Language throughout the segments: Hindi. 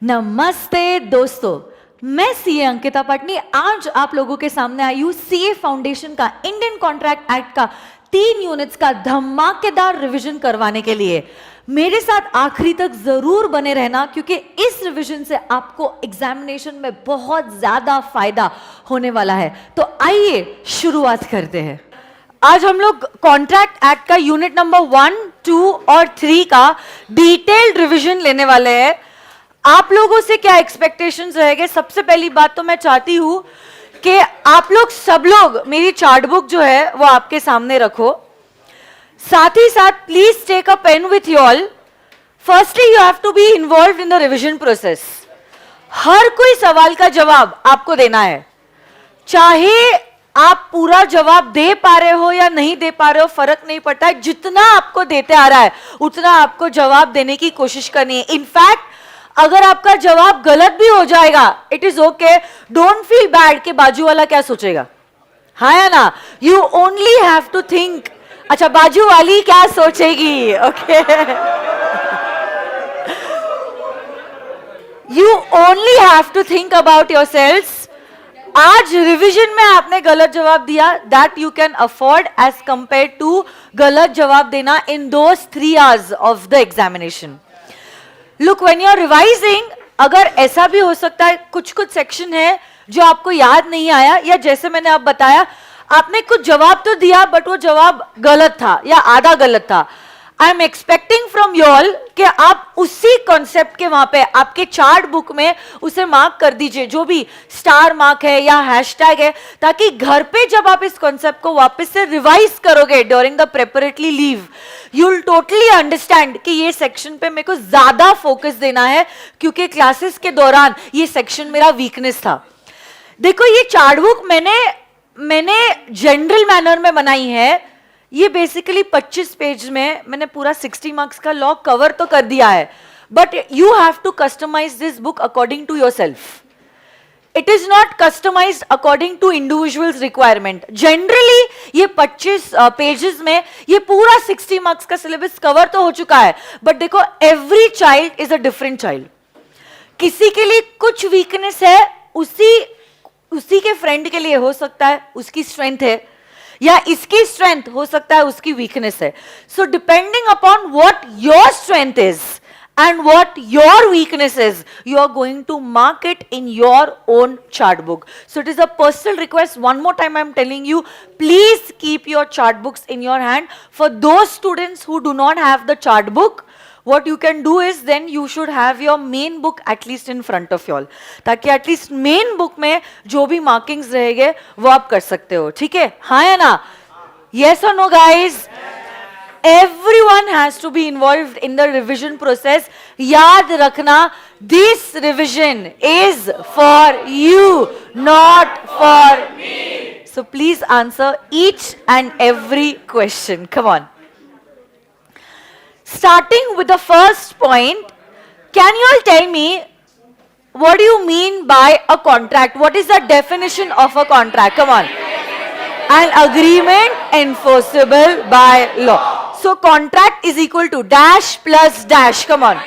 नमस्ते दोस्तों, मैं सीए अंकिता पटनी आज आप लोगों के सामने आई हूँ सीए फाउंडेशन का इंडियन कॉन्ट्रैक्ट एक्ट का 3 यूनिट्स का धमाकेदार रिवीजन करवाने के लिए। मेरे साथ आखिरी तक जरूर बने रहना क्योंकि इस रिवीजन से आपको एग्जामिनेशन में बहुत ज्यादा फायदा होने वाला है। तो आइए शुरुआत करते हैं। आज हम लोग कॉन्ट्रैक्ट एक्ट का यूनिट नंबर 1, 2 और 3 का डिटेल्ड रिवीजन लेने वाले हैं। आप लोगों से क्या एक्सपेक्टेशंस रहेंगे? सबसे पहली बात तो मैं चाहती हूं कि आप लोग सब लोग मेरी चार्ट बुक जो है वो आपके सामने रखो। साथ ही साथ please take a pen with you all. Firstly you have to be involve in the revision process. हर कोई सवाल का जवाब आपको देना है, चाहे आप पूरा जवाब दे पा रहे हो या नहीं दे पा रहे हो, फर्क नहीं पड़ता है। जितना आपको देते आ रहा है उतना आपको जवाब देने की कोशिश करनी है। इनफैक्ट अगर आपका जवाब गलत भी हो जाएगा, it is okay, don't feel bad कि बाजू वाला क्या सोचेगा, हाँ या ना। You only have to think, अच्छा बाजू वाली क्या सोचेगी, okay. You only have to think about yourselves. आज रिवीजन में आपने गलत जवाब दिया, that you can afford as compare to गलत जवाब देना in those 3 hours of the examination. Look, when you are revising, अगर ऐसा भी हो सकता है कुछ कुछ सेक्शन है जो आपको याद नहीं आया, या जैसे मैंने अब बताया आपने कुछ जवाब तो दिया बट वो जवाब गलत था या आधा गलत था। I am expecting from you all कि आप उसी कॉन्सेप्ट के वहां पे आपके चार्ट बुक में उसे मार्क कर दीजिए, जो भी स्टार मार्क है या हैशटैग है, ताकि घर पे जब आप इस कॉन्सेप्ट को वापस से रिवाइज करोगे during the preparatory leave, you will totally understand कि ये सेक्शन पे मेरे को ज्यादा फोकस देना है क्योंकि क्लासेस के दौरान ये सेक्शन मेरा वीकनेस था। देखो, ये चार्ट बुक मैंने जनरल मैनर में बनाई है। ये बेसिकली 25 पेज में मैंने पूरा 60 मार्क्स का लॉ कवर तो कर दिया है, but you have to customise this book according to yourself. It is not customised according to individuals requirement. Generally ये 25 पेजेस में ये पूरा 60 मार्क्स का सिलेबस कवर तो हो चुका है, बट देखो every child is a different child. किसी के लिए कुछ वीकनेस है, उसी के फ्रेंड के लिए हो सकता है उसकी स्ट्रेंथ है, या इसकी स्ट्रेंथ हो सकता है उसकी वीकनेस है। So depending upon what your strength is and what your weakness is, you are going to mark it in your own chart book. So it is a personal request. One more time I am telling you, please keep your chart books in your hand. For those students who do not have the chart book, what you can do is then you should have your main book at least in front of you all, ताकि at least main book में जो भी markings रहेंगे वो आप कर सकते हो, ठीक है? हाँ या ना? Yes or no guys? Everyone has to be involved in the revision process. याद रखना, this revision is for you, not for me. So please answer each and every question. Come on. Starting with the first point, can you all tell me what do you mean by a contract? What is the definition of a contract? Come on. An agreement enforceable by law. So contract is equal to dash plus dash. Come on.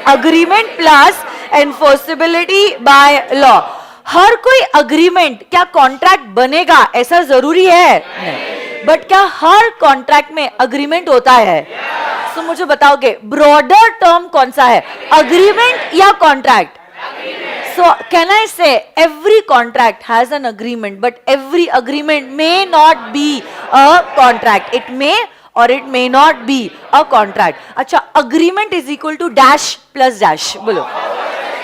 Agreement plus enforceability by law. हर कोई agreement क्या contract बनेगा ऐसा जरूरी है? नहीं. But क्या हर contract में agreement होता है? So मुझे बताओगे broader term कौन सा है? Agreement या contract? So can I say every contract has an agreement, but every agreement may not be a contract. It may or it may not be a contract. अच्छा, agreement is equal to dash plus dash. बोलो,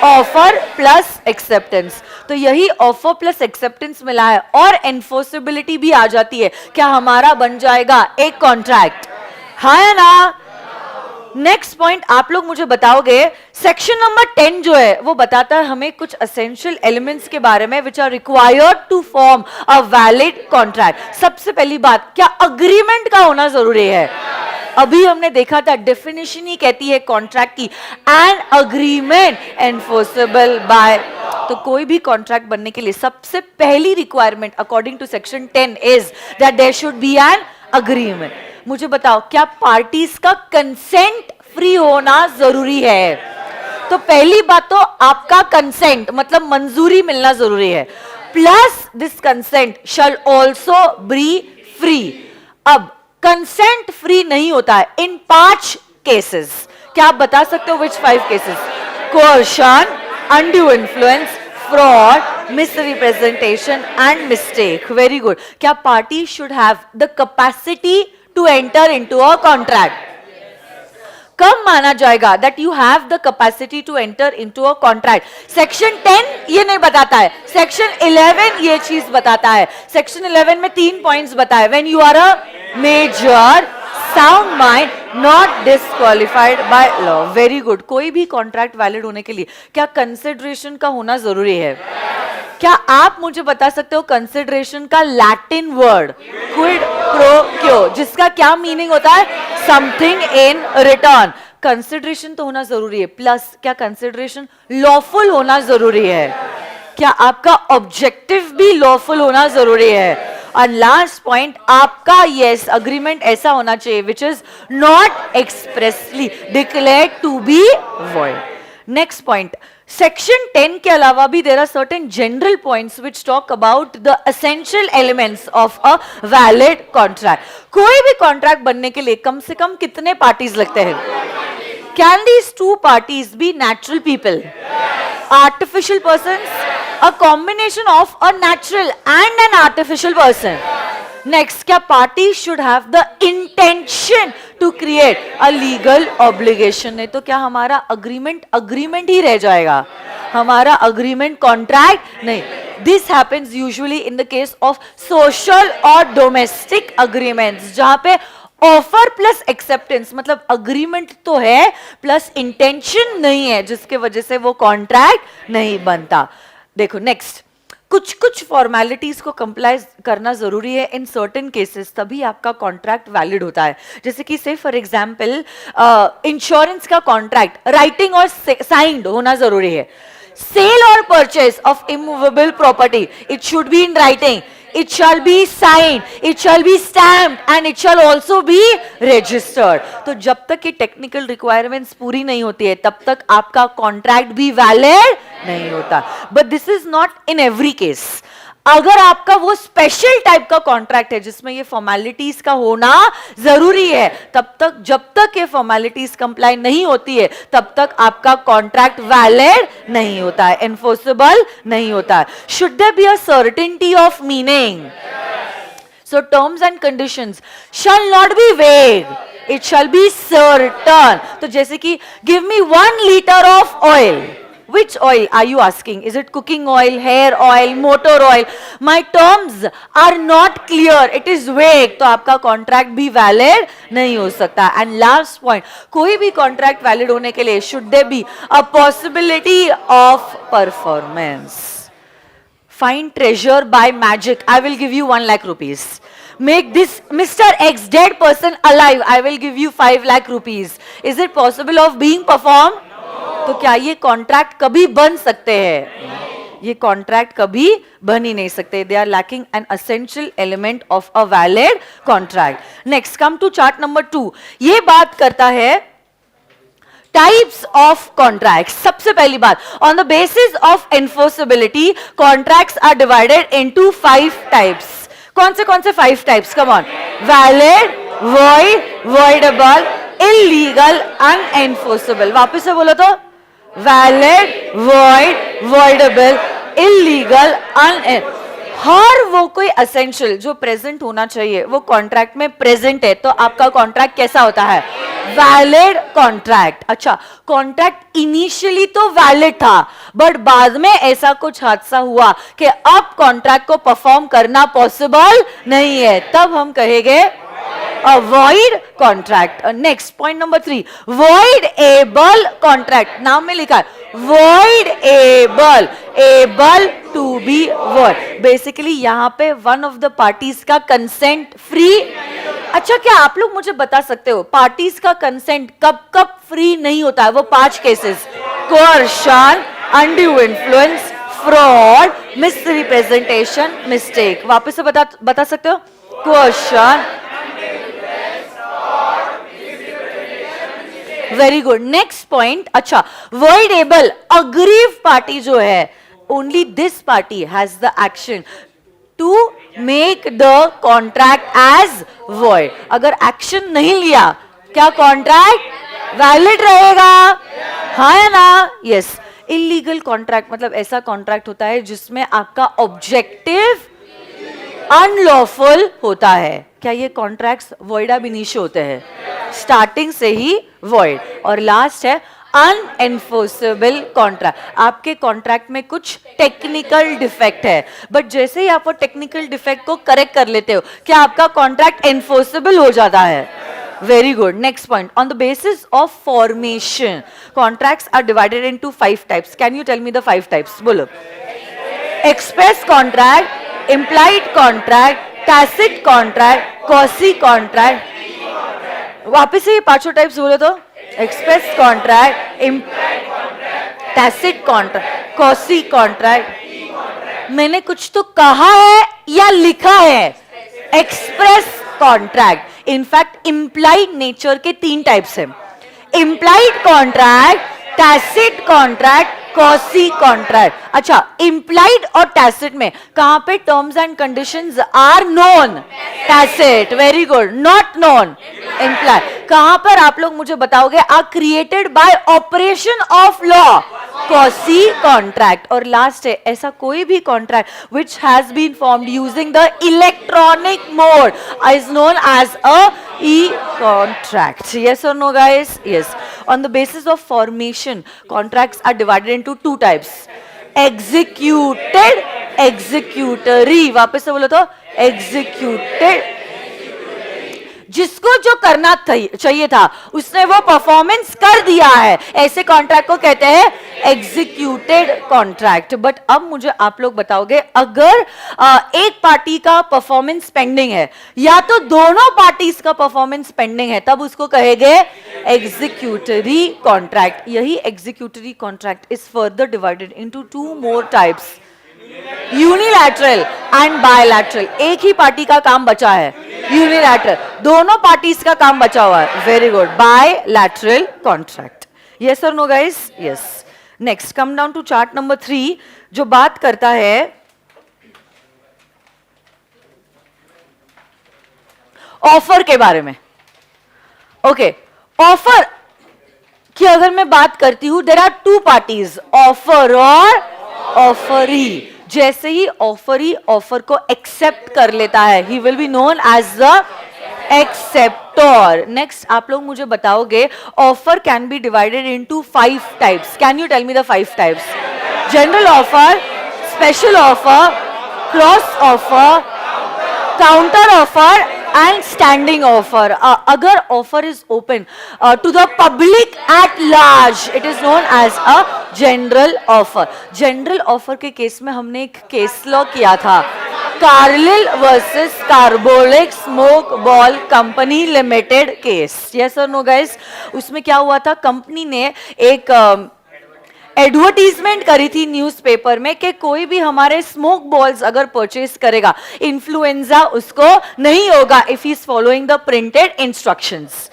offer plus acceptance. तो यही offer plus acceptance मिला है और enforceability भी आ जाती है। क्या हमारा बन जाएगा एक contract? हाँ या ना? नेक्स्ट पॉइंट आप लोग मुझे बताओगे, सेक्शन नंबर 10 जो है वो बताता है हमें कुछ एसेंशियल एलिमेंट्स के बारे में which are required to form a valid contract. सबसे पहली बात, क्या अग्रीमेंट का होना जरूरी है? अभी हमने देखा था डेफिनेशन ही कहती है कॉन्ट्रैक्ट की, एन अग्रीमेंट एनफोर्सेबल बाय। तो कोई भी कॉन्ट्रैक्ट बनने के लिए सबसे पहली requirement according to section 10 is that there should be an agreement. मुझे बताओ, क्या पार्टीज का कंसेंट फ्री होना जरूरी है? तो पहली बात तो आपका कंसेंट मतलब मंजूरी मिलना जरूरी है, plus this consent shall also be free. अब कंसेंट फ्री नहीं होता है इन 5 केसेस। क्या आप बता सकते हो विच 5 cases? Coercion, undue influence, fraud, misrepresentation and mistake. Very good. क्या party should have the capacity to enter into a contract? कब माना जाएगा that you have the capacity to enter into a contract? Section 10 ये नहीं बताता है, सेक्शन 11 ये चीज बताता है। सेक्शन 11 में 3 पॉइंट्स बताए। when you are a major, sound mind, not disqualified by law. Very good. कोई भी कॉन्ट्रैक्ट वैलिड होने के लिए क्या कंसिडरेशन का होना जरूरी है? क्या आप मुझे बता सकते हो कंसिडरेशन का लैटिन वर्ड क्विड प्रो क्यो, जिसका क्या मीनिंग होता है? Something in return. कंसिडरेशन तो होना जरूरी है, प्लस क्या कंसिडरेशन लॉफुल होना जरूरी है? क्या आपका ऑब्जेक्टिव भी लॉफुल होना जरूरी है? और लास्ट पॉइंट, आपका यस अग्रीमेंट ऐसा होना चाहिए which is not expressly declared to be void. Next point, section 10 के अलावा भी there are certain general points which talk about the essential elements of a valid contract. कोई भी कॉन्ट्रैक्ट बनने के लिए कम से कम कितने पार्टीज लगते हैं? Can these 2 parties be natural people? Artificial persons? A combination of a natural and an artificial person. Next, क्या party should have the intention to create a legal obligation? नहीं तो क्या हमारा agreement ही रह जाएगा, हमारा agreement contract नहीं। This happens usually in the case of social or domestic agreements, जहाँ पे ऑफर प्लस एक्सेप्टेंस मतलब अग्रीमेंट तो है प्लस इंटेंशन नहीं है, जिसके वजह से वो कॉन्ट्रैक्ट नहीं बनता। देखो नेक्स्ट, कुछ कुछ फॉर्मेलिटीज को कंप्लाई करना जरूरी है इन सर्टेन केसेस, तभी आपका कॉन्ट्रैक्ट वैलिड होता है। जैसे कि से फॉर एग्जांपल इंश्योरेंस का कॉन्ट्रैक्ट राइटिंग और साइंड होना जरूरी है। सेल और purchase of immovable property, it should be in writing, it shall be signed, it shall be stamped and it shall also be registered. तो जब तक ये टेक्निकल रिक्वायरमेंट्स पूरी नहीं होती है तब तक आपका कॉन्ट्रैक्ट भी वैलिड नहीं होता। But this is not in every case. अगर आपका वो स्पेशल टाइप का कॉन्ट्रैक्ट है जिसमें ये फॉर्मेलिटीज का होना जरूरी है, तब तक जब तक ये फॉर्मेलिटीज कंप्लाई नहीं होती है तब तक आपका कॉन्ट्रैक्ट वैलिड नहीं होता है, एनफोर्सेबल नहीं होता है। Should there be a certainty of meaning? So terms and conditions shall not be vague, it shall be certain. तो जैसे कि give me 1 liter of oil. Which oil are you asking? Is it cooking oil, hair oil, motor oil? My terms are not clear. It is vague. तो आपका contract भी valid नहीं हो सकता। And last point, कोई भी contract valid होने के लिए should there be a possibility of performance? Find treasure by magic. I will give you 1 lakh rupees. Make this Mr. X dead person alive. I will give you 5 lakh rupees. Is it possible of being performed? तो क्या ये कॉन्ट्रैक्ट कभी बन सकते हैं? ये कॉन्ट्रैक्ट कभी बन ही नहीं सकते। They are lacking an essential element of a valid contract. Next come to chart number 2। ये बात करता है टाइप्स ऑफ कॉन्ट्रैक्ट। सबसे पहली बात, on the basis of enforceability contracts are divided into 5 types. कौन से 5 types? Come on. Valid, void, voidable, illegal, unenforceable. वापस से बोलो तो, वैलिड, वॉइड, वॉइडेबल, इलीगल, हर वो कोई एसेंशियल जो प्रेजेंट होना चाहिए वो कॉन्ट्रैक्ट में प्रेजेंट है, तो आपका कॉन्ट्रैक्ट कैसा होता है? Valid contract. अच्छा, कॉन्ट्रैक्ट इनिशियली तो वैलिड था बट बाद में ऐसा कुछ हादसा हुआ कि अब कॉन्ट्रैक्ट को परफॉर्म करना पॉसिबल नहीं है, तब हम कहेंगे void contract. Next point number 3, void able contract. नाम में लिखा है void able to be void. Basically यहाँ पे one of the parties का consent free। अच्छा, क्या आप लोग मुझे बता सकते हो पार्टीज का कंसेंट कब कब फ्री नहीं होता है? वो 5 cases, coercion, undue influence, fraud, misrepresentation, mistake। वापस से बता सकते हो? coercion, very good. Next point. अच्छा, वर्ड एबल अग्रीव पार्टी जो है, only this party has the action to make the contract as void. अगर एक्शन नहीं लिया, क्या कॉन्ट्रैक्ट वैलिड रहेगा? हाँ या ना? यस. इलीगल कॉन्ट्रैक्ट मतलब ऐसा कॉन्ट्रैक्ट होता है जिसमें आपका ऑब्जेक्टिव अनलॉफुल होता है. क्या ये कॉन्ट्रैक्ट्स वॉइड ab initio होते हैं? स्टार्टिंग से ही वॉइड. और लास्ट है अनएनफोर्सेबल कॉन्ट्रैक्ट. आपके कॉन्ट्रैक्ट में कुछ टेक्निकल डिफेक्ट है, बट जैसे ही आप वो टेक्निकल डिफेक्ट को करेक्ट कर लेते हो, क्या आपका कॉन्ट्रैक्ट एनफोर्सेबल हो जाता है? Very good. Next point. On the basis of formation, contracts are divided into 5 types. Can you tell me the 5 types? Bolo. Express contract, implied contract, tacit contract, quasi contract. वापस से ये पांचों टाइप्स बोलो तो. Express contract, tacit contract, quasi contract. मैंने कुछ तो कहा है या लिखा है? Express contract. In fact implied nature के 3 टाइप्स हैं. Implied contract, tacit contract, quasi contract. अच्छा, इंप्लाइड और टैसिट में कहां पे terms and conditions are known? Tacit. Very good. Not known? Implied. कहां पर आप लोग मुझे बताओगे? Are created by operation of law. Quasi contract. और लास्ट है ऐसा कोई भी contract which has been formed using the electronic mode is known as a e-contract. Yes or no, guys? Yes. On the basis of formation, contracts are divided into 2 types. Executed, executory. वापस से बोलो तो. Executed. जिसको जो करना चाहिए था उसने वो परफॉर्मेंस कर दिया है, ऐसे कॉन्ट्रैक्ट को कहते हैं एग्जीक्यूटेड कॉन्ट्रैक्ट. बट अब मुझे आप लोग बताओगे, अगर एक पार्टी का परफॉर्मेंस पेंडिंग है या तो दोनों पार्टीज का परफॉर्मेंस पेंडिंग है, तब उसको कहेंगे एग्जीक्यूटरी कॉन्ट्रैक्ट. यही executory contract is further divided into 2 more types. Unilateral and bilateral. एक ही पार्टी का काम बचा है. यूनिलैटरल, दोनों पार्टीज का काम बचा हुआ है. Very good. Bilateral contract. Yes और no guys? Yes. Next, come down to chart number 3 जो बात करता है ऑफर के बारे में. ओके, ऑफर की अगर मैं बात करती हूं, देयर आर 2 पार्टीज, ऑफर और ऑफरी. जैसे ही ऑफरी ऑफर को एक्सेप्ट कर लेता है, he will be known as the acceptor. Next, आप लोग मुझे बताओगे offer can be divided into 5 types. Can you tell me the 5 types? General offer, special offer, cross offer, counter offer and standing offer. Agar offer is open to the public at large, it is known as a general offer. General offer के केस में हमने एक केस लॉ किया था, Carlill versus carbolic smoke ball company limited case. Yes और नो गाइस? उसमें क्या हुआ था, कंपनी ने एक एडवर्टीजमेंट करी थी न्यूज़पेपर में कि कोई भी हमारे स्मोक बॉल्स अगर परचेज करेगा, इन्फ्लुएंजा उसको नहीं होगा if he is following the printed instructions.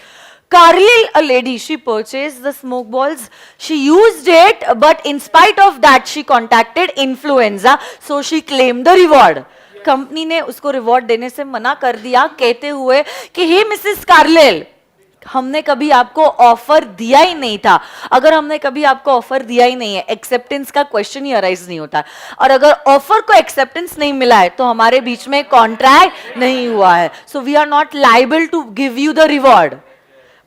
Carlyle, a lady, she purchased the smoke balls. She used it, but in spite of that, she contacted influenza, so she claimed the reward. Company ने उसको रिवॉर्ड देने से मना कर दिया, कहते हुए कि हे मिसेस कार्लेल, हमने कभी आपको ऑफर दिया ही नहीं था. अगर हमने कभी आपको ऑफर दिया ही नहीं है, एक्सेप्टेंस का क्वेश्चन ही अराइज नहीं होता. और अगर ऑफर को एक्सेप्टेंस नहीं मिला है तो हमारे बीच में कॉन्ट्रैक्ट नहीं हुआ है. So we are not liable to give you the reward.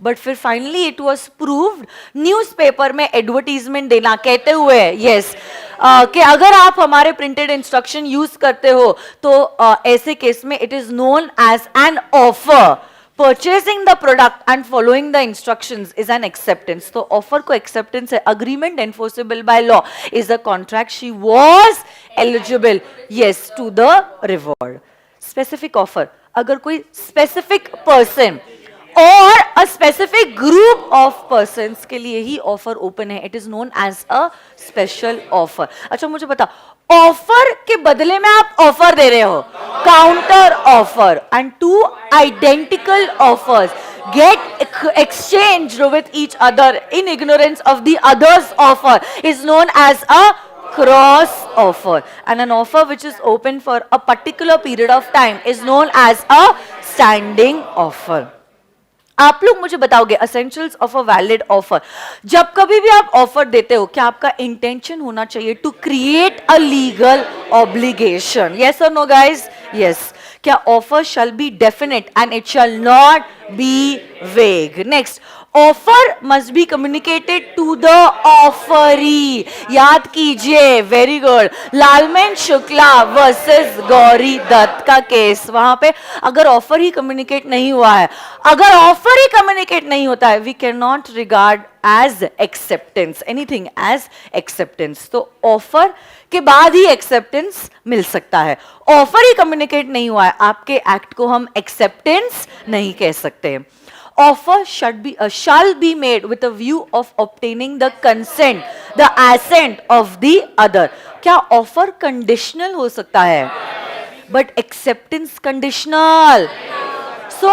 But फिर finally it was proved, newspaper में एडवर्टीजमेंट देना कहते हुए यस कि अगर आप हमारे प्रिंटेड इंस्ट्रक्शन यूज करते हो तो ऐसे केस में it is known as an offer. Purchasing the product and following the instructions is an acceptance. तो offer को acceptance है. Agreement enforceable by law is a contract. She was eligible, yes, to the reward. Specific offer. अगर कोई specific person और a specific group of persons के लिए ही offer open है, it is known as a special offer. अच्छा मुझे बता, ऑफर के बदले में आप ऑफर दे रहे हो, counter offer, and 2 identical offers get exchanged with each other in ignorance of the other's offer is known as a cross offer, and an offer which is open for a particular period of time is known as a standing offer. आप लोग मुझे बताओगे essentials of a valid offer. जब कभी भी आप ऑफर देते हो क्या आपका इंटेंशन होना चाहिए to create a legal obligation? Yes और नो गाइज? यस. क्या offer shall be definite and it shall not be vague. Next, offer must be communicated to the offeree. याद कीजिए, very good. Lalman Shukla versus Gauri Dutt का केस, वहां पे अगर ऑफर ही कम्युनिकेट नहीं हुआ है, अगर ऑफर ही कम्युनिकेट नहीं होता है, we can not regard as acceptance anything as acceptance. तो ऑफर के बाद ही एक्सेप्टेंस मिल सकता है. ऑफर ही कम्युनिकेट नहीं हुआ है, आपके एक्ट को हम एक्सेप्टेंस नहीं कह सकते. Offer shall be made with a view of obtaining the consent, the assent of the other. क्या offer conditional हो सकता है? But acceptance conditional. So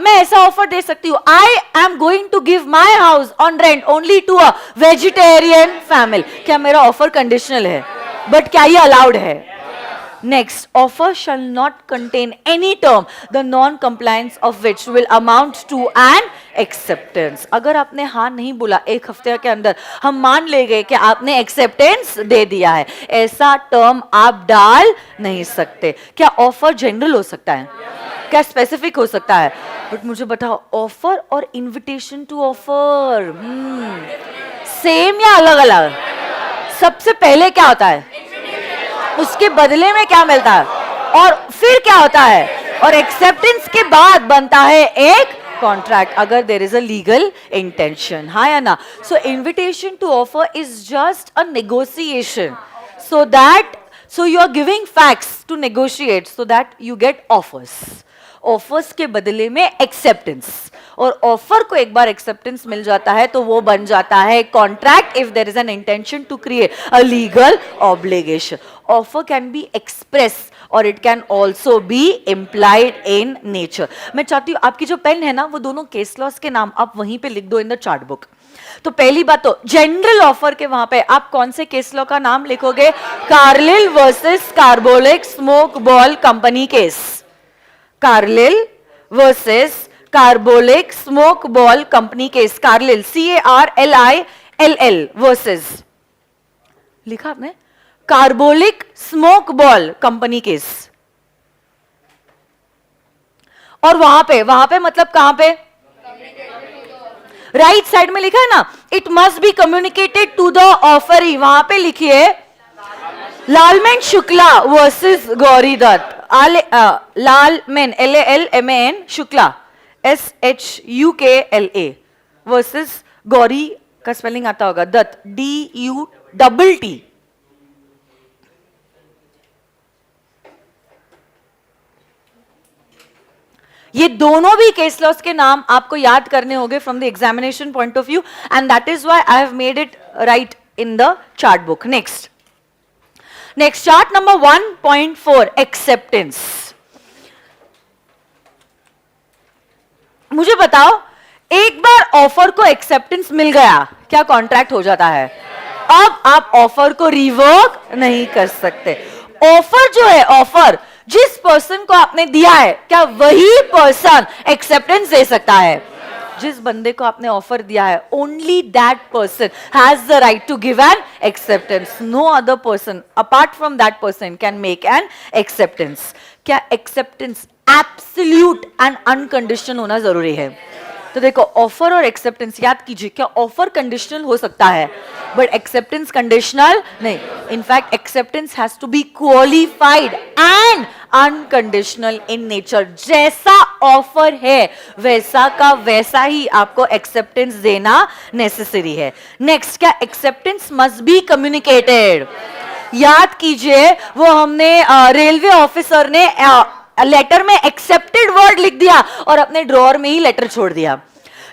मैं ऐसा ऑफर दे सकती हूँ, I am going to give my house on rent only to a vegetarian family. क्या मेरा ऑफर कंडीशनल है? बट क्या ये अलाउड है? Next, offer shall not contain any term, the non-compliance of which will amount to an acceptance. अगर आपने हाँ नहीं बोला एक हफ्ते के अंदर, हम मान ले गए कि आपने एक्सेप्टेंस दे दिया है, ऐसा टर्म आप डाल नहीं सकते. क्या ऑफर जनरल हो सकता है? क्या स्पेसिफिक हो सकता है? बट मुझे बताओ, ऑफर और इन्विटेशन टू ऑफर सेम या अलग अलग? सबसे पहले क्या होता है, उसके बदले में क्या मिलता है, और फिर क्या होता है, और एक्सेप्टेंस के बाद बनता है एक कॉन्ट्रैक्ट अगर there is a legal intention. हाँ या ना? So invitation to offer is just a negotiation, so you are giving facts to negotiate so that you get offers. Offers के बदले में एक्सेप्टेंस, और ऑफर को एक बार एक्सेप्टेंस मिल जाता है तो वो बन जाता है contract if there is an intention to create a legal obligation. Offer can be express और it can also be implied in nature. मैं चाहती हूँ आपकी जो पेन है ना, वो दोनों केस लॉस के नाम आप वहीं पे लिख दो इन द चार्ट बुक. तो पहली बात तो जनरल ऑफर के वहां पे आप कौन से केस लॉ का नाम लिखोगे? Carlill versus carbolic smoke ball company case. Carlill versus carbolic smoke ball company case. Carlill CARLILL versus, लिखा आपने, carbolic smoke ball company case. और वहां पे मतलब कहां पे? राइट साइड में लिखा है ना, it must be communicated to the offeree. वहां पे लिखिए Lalman Shukla versus Gauri Dutt. Lalman LALMAN Shukla SHUKLA versus Gauri का स्पेलिंग आता होगा दत्त DUTT. ये दोनों भी केस लॉस के नाम आपको याद करने होंगे from the examination point of view, and that is why I have made it right in the chart book. Next chart number 1.4, acceptance. मुझे बताओ, एक बार ऑफर को एक्सेप्टेंस मिल गया, क्या कॉन्ट्रैक्ट हो जाता है? अब आप ऑफर को रिवोक नहीं कर सकते. ऑफर जो है, ऑफर जिस पर्सन को आपने दिया है, क्या वही पर्सन एक्सेप्टेंस दे सकता है? जिस बंदे को आपने ऑफर दिया है, only that person has the right to give an acceptance. No other person apart from that person can make an acceptance. क्या एक्सेप्टेंस एब्सोल्यूट एंड अनकंडीशनल होना जरूरी है? तो देखो, ऑफर और एक्सेप्टेंस याद कीजिए, क्या ऑफर कंडीशनल हो सकता है बट एक्सेप्टेंस कंडीशनल नहीं. In fact acceptance has to be qualified and unconditional in nature. जैसा ऑफर है वैसा का वैसा ही आपको एक्सेप्टेंस देना नेसेसरी है. नेक्स्ट, क्या एक्सेप्टेंस मस्ट बी कम्युनिकेटेड? याद कीजिए, वो हमने रेलवे ऑफिसर ने लेटर में एक्सेप्टेड वर्ड लिख दिया और अपने ड्रॉअर में ही लेटर छोड़ दिया.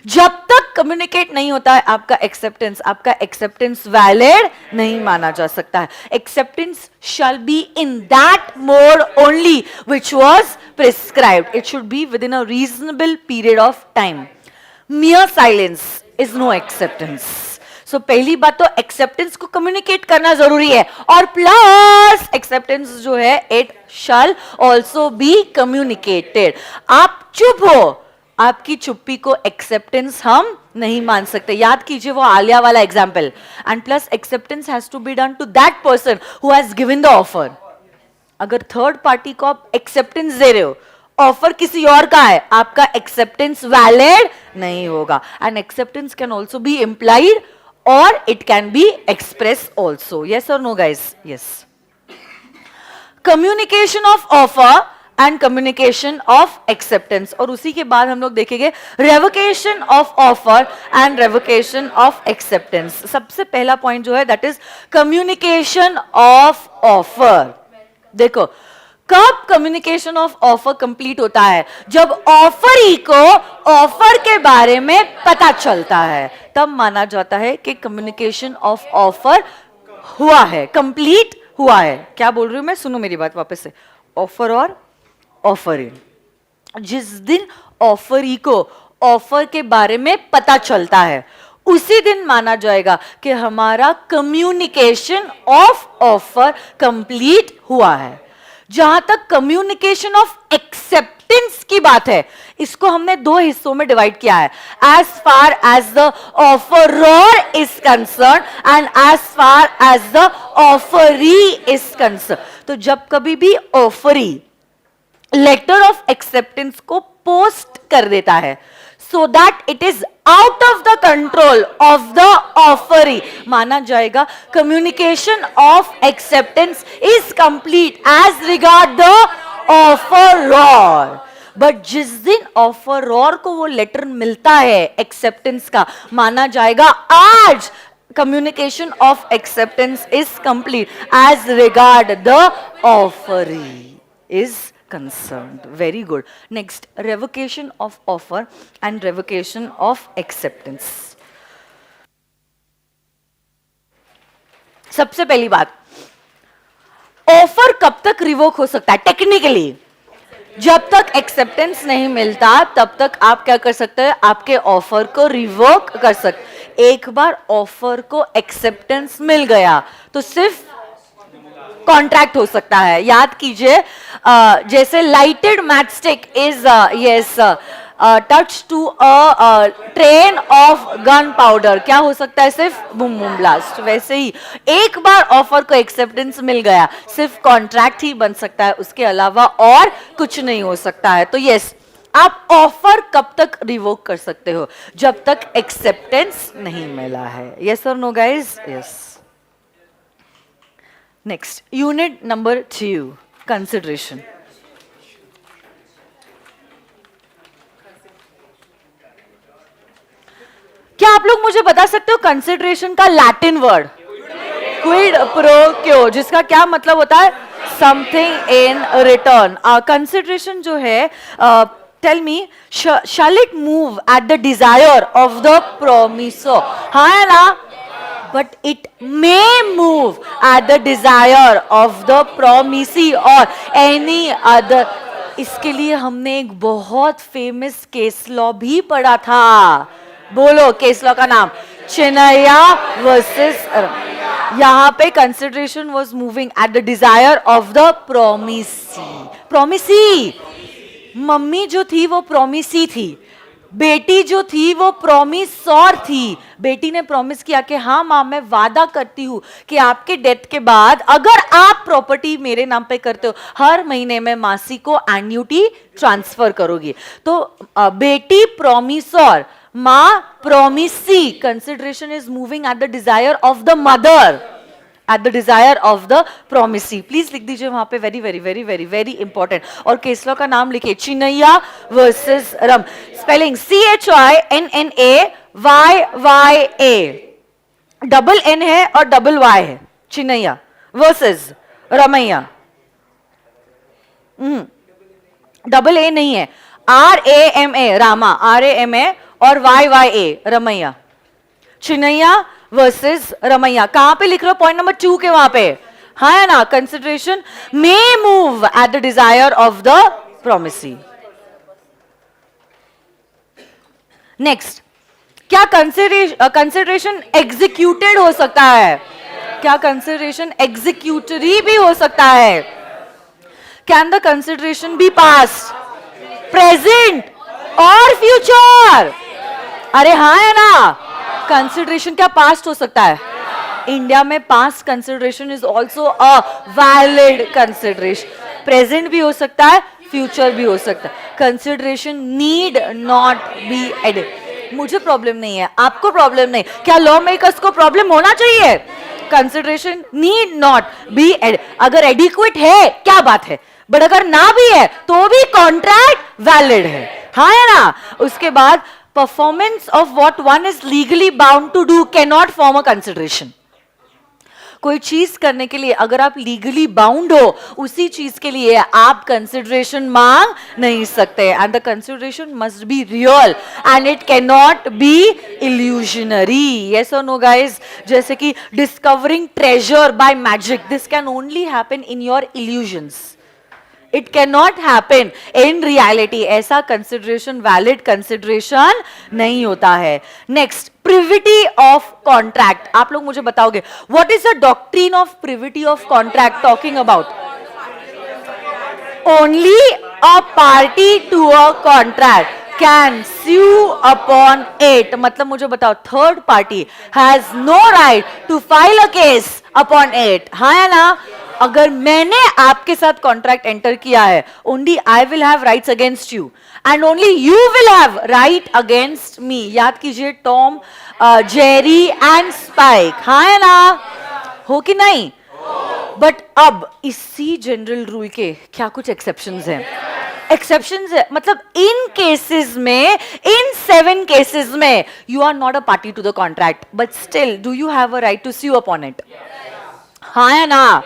जब तक कम्युनिकेट नहीं होता है आपका एक्सेप्टेंस वैलिड नहीं माना जा सकता है. Acceptance shall be in that mode only which was prescribed. It should be with in a reasonable period of time. mere silence is no acceptance. So पहली बात तो एक्सेप्टेंस को कम्युनिकेट करना जरूरी है, और प्लस एक्सेप्टेंस जो है it shall also be communicated. आप चुप हो, आपकी चुप्पी को एक्सेप्टेंस हम नहीं मान सकते. याद कीजिए वो आलिया वाला example. And plus acceptance has to be done to that person who has given the offer. अगर थर्ड पार्टी को आप एक्सेप्टेंस दे रहे हो, ऑफर किसी और का है, आपका एक्सेप्टेंस वैलिड नहीं होगा. And acceptance can also be implied और it can be express also. Yes और no guys? Yes. Communication of offer and communication of acceptance. और उसी के बाद हम लोग देखेंगे revocation of offer and revocation of acceptance. सबसे पहला पॉइंट जो है that is communication of offer. देखो, कब कम्युनिकेशन ऑफ ऑफर कंप्लीट होता है? जब ऑफरी को ऑफर के बारे में पता चलता है, तब माना जाता है कि कम्युनिकेशन ऑफ ऑफर हुआ है, कंप्लीट हुआ है. क्या बोल रही हूं मैं? सुनो मेरी बात वापस से. ऑफर और ऑफरिंग, जिस दिन ऑफरी को ऑफर के बारे में पता चलता है, उसी दिन माना जाएगा कि हमारा कम्युनिकेशन ऑफ ऑफर कंप्लीट हुआ है. जहां तक कम्युनिकेशन ऑफ एक्सेप्टेंस की बात है, इसको हमने दो हिस्सों में डिवाइड किया है. As far as the offerer is concern and as far as the offeree is concern. तो जब कभी भी ऑफरी लेटर ऑफ एक्सेप्टेंस को पोस्ट कर देता है so that it is out of the control of the offeree, माना जाएगा communication of acceptance is complete as regard the offeror. But जिस दिन ऑफरर को वो लेटर मिलता है एक्सेप्टेंस का, माना जाएगा आज communication of acceptance is complete as regard the offeree is concerned. Very good. Next, revocation of offer and revocation of acceptance. सबसे पहली बात, ऑफर कब तक रिवोक हो सकता है? टेक्निकली जब तक एक्सेप्टेंस नहीं मिलता तब तक आप क्या कर सकते हैं? आपके ऑफर को रिवोक कर सकते. एक बार ऑफर को एक्सेप्टेंस मिल गया तो सिर्फ कॉन्ट्रैक्ट हो सकता है. याद कीजिए, जैसे lighted matchstick is yes touch to a train of gun powder, क्या हो सकता है? सिर्फ बूम बूम ब्लास्ट. वैसे ही एक बार ऑफर को एक्सेप्टेंस मिल गया, सिर्फ कॉन्ट्रैक्ट ही बन सकता है, उसके अलावा और कुछ नहीं हो सकता है. तो यस, आप ऑफर कब तक रिवोक कर सकते हो? जब तक एक्सेप्टेंस नहीं मिला है. यस और no guys? Yes. Next, unit number 2, consideration. क्या आप लोग मुझे बता सकते हो कंसिडरेशन का लैटिन वर्ड? क्विड प्रो क्यो, जिसका क्या मतलब होता है? Something in return. कंसिडरेशन जो है, tell me, shall it move at the desire of the promisor? हाँ है ना? But it may move at the desire of the promisee or any other. इसके लिए हमने एक बहुत फेमस केस लॉ भी पढ़ा था. बोलो केस लॉ का नाम. चिनैया वर्सेस. यहाँ पे consideration was moving at the desire of the promisee. Promisee, mummy जो थी वो प्रोमिसी थी, बेटी जो थी वो प्रॉमिसर थी. बेटी ने प्रॉमिस किया कि हाँ माँ, मैं वादा करती हूँ कि आपके डेथ के बाद अगर आप प्रॉपर्टी मेरे नाम पे करते हो, हर महीने में मासी को एन्युटी ट्रांसफर करोगी. तो बेटी प्रॉमिसर, माँ promisee. Consideration is moving at the desire of the mother, at the desire of the promisee. Please लिख दीजिए वहां पे, very very very very very important. और केस लॉ का नाम लिखिए, Chinnaya versus Ram. Spelling CHINNAYYYA. Double N है और डबल Y है. Chinnaya versus Ramayya. Double A नहीं है, RAMA रामा, RAMA, और YYA रमैया. चिनैया वर्सेस रमैया. कहां पे लिख रहे हो? पॉइंट नंबर 2 के वहां पे. हाँ है ना? Consideration may move at the desire of the promisee. Next, क्या कंसिडरेशन एग्जीक्यूटेड हो सकता है? क्या कंसिडरेशन एग्जीक्यूटरी भी हो सकता है? Can the consideration be past, present और फ्यूचर? अरे हाँ है ना, कंसिडरेशन क्या पास्ट हो सकता है? इंडिया में past consideration is also a valid consideration, present भी हो सकता है, फ्यूचर भी हो सकता है. Consideration need not be added. मुझे प्रॉब्लम नहीं है, आपको प्रॉब्लम नहीं, क्या लॉ मेकर्स को प्रॉब्लम होना चाहिए? Consideration need not be added. अगर एडिक्वेट है क्या बात है, बट अगर ना भी है तो भी कॉन्ट्रैक्ट वैलिड है. हाँ है ना. उसके बाद performance of what one is legally bound to do can not form a consideration. कोई चीज करने के लिए अगर आप लीगली बाउंड हो, उसी चीज के लिए आप कंसिडरेशन मांग नहीं सकते. And the consideration must be real and it can not be illusionary. Yes और नो गाइज? जैसे कि discovering treasure by magic, this can only happen in your illusions. It can not happen in reality. ऐसा कंसिडरेशन वैलिड कंसिडरेशन नहीं होता है. Next, privity of contract. आप लोग मुझे बताओगे what is the doctrine of privity of contract talking about? Only a party to a contract can sue upon it. मतलब मुझे बताओ, third party has no right to file a case upon it. हाँ है ना. अगर मैंने आपके साथ कॉन्ट्रैक्ट एंटर किया है, only I will have rights against you and only you will have right against me. याद कीजिए टॉम, जेरी एंड स्पाइक. हाँ है ना. हो कि नहीं? बट अब इसी जनरल रूल के क्या कुछ एक्सेप्शंस हैं? एक्सेप्शंस है मतलब इन केसेस में, इन 7 केसेस में you are not a party to the contract, but still do you have a right to sue upon it. हाँ है ना.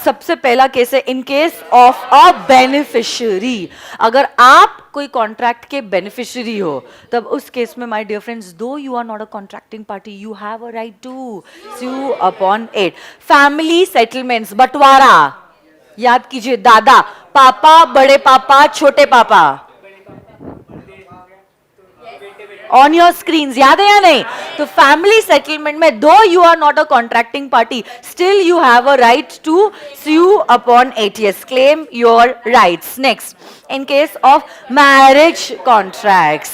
सबसे पहला केस है in case of a beneficiary. अगर आप कोई कॉन्ट्रैक्ट के बेनिफिशियरी हो, तब उस केस में my dear friends, though you are not a contracting party, you have a right to sue upon इट. फैमिली सेटलमेंट्स, बंटवारा. याद कीजिए, दादा, पापा, बड़े पापा, छोटे पापा. ऑन योर स्क्रीन, याद है या नहीं? तो फैमिली सेटलमेंट में though you are not a contracting party, still you have a right to sue upon इट. Yes, claim your rights. Next, in case of marriage contracts.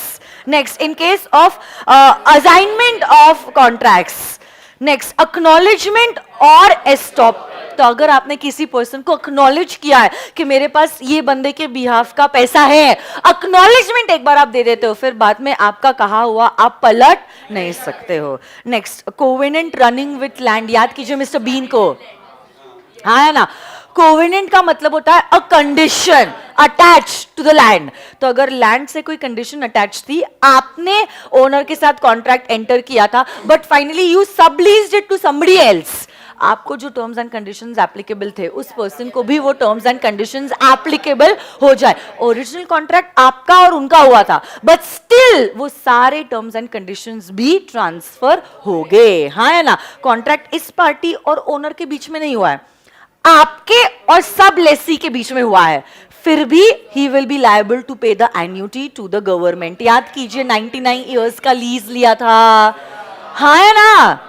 Next, in case of assignment of contracts. Next, acknowledgement और एस्टॉप. तो अगर आपने किसी पर्सन को अक्नॉलेज किया है कि मेरे पास ये बंदे के बिहाफ का पैसा है, अक्नॉलेजमेंट एक बार आप दे देते हो, फिर बाद में आपका कहा हुआ आप पलट नहीं सकते हो. Next, covenant running with land. याद कीजिए मिस्टर बीन को. हाँ है ना. कोवेनेंट का मतलब होता है a condition attach to the land. तो अगर लैंड से कोई कंडीशन अटैच थी, आपने ओनर के साथ कॉन्ट्रैक्ट एंटर किया था, but finally you subleased it to somebody else, आपको जो टर्म्स एंड कंडीशंस एप्लीकेबल थे, उस पर्सन को भी वो टर्म्स एंड कंडीशंस एप्लीकेबल हो जाए. ओरिजिनल कॉन्ट्रैक्ट आपका और उनका हुआ था, बट स्टिल वो सारे टर्म्स एंड कंडीशंस भी ट्रांसफर हो गए. हाँ है ना. कॉन्ट्रैक्ट इस पार्टी और ओनर के बीच में नहीं हुआ है, आपके और सब लेसी के बीच में हुआ है, फिर भी he will be liable to pay the annuity to the government. याद कीजिए 99 ईयर्स का लीज लिया था. हाँ है ना.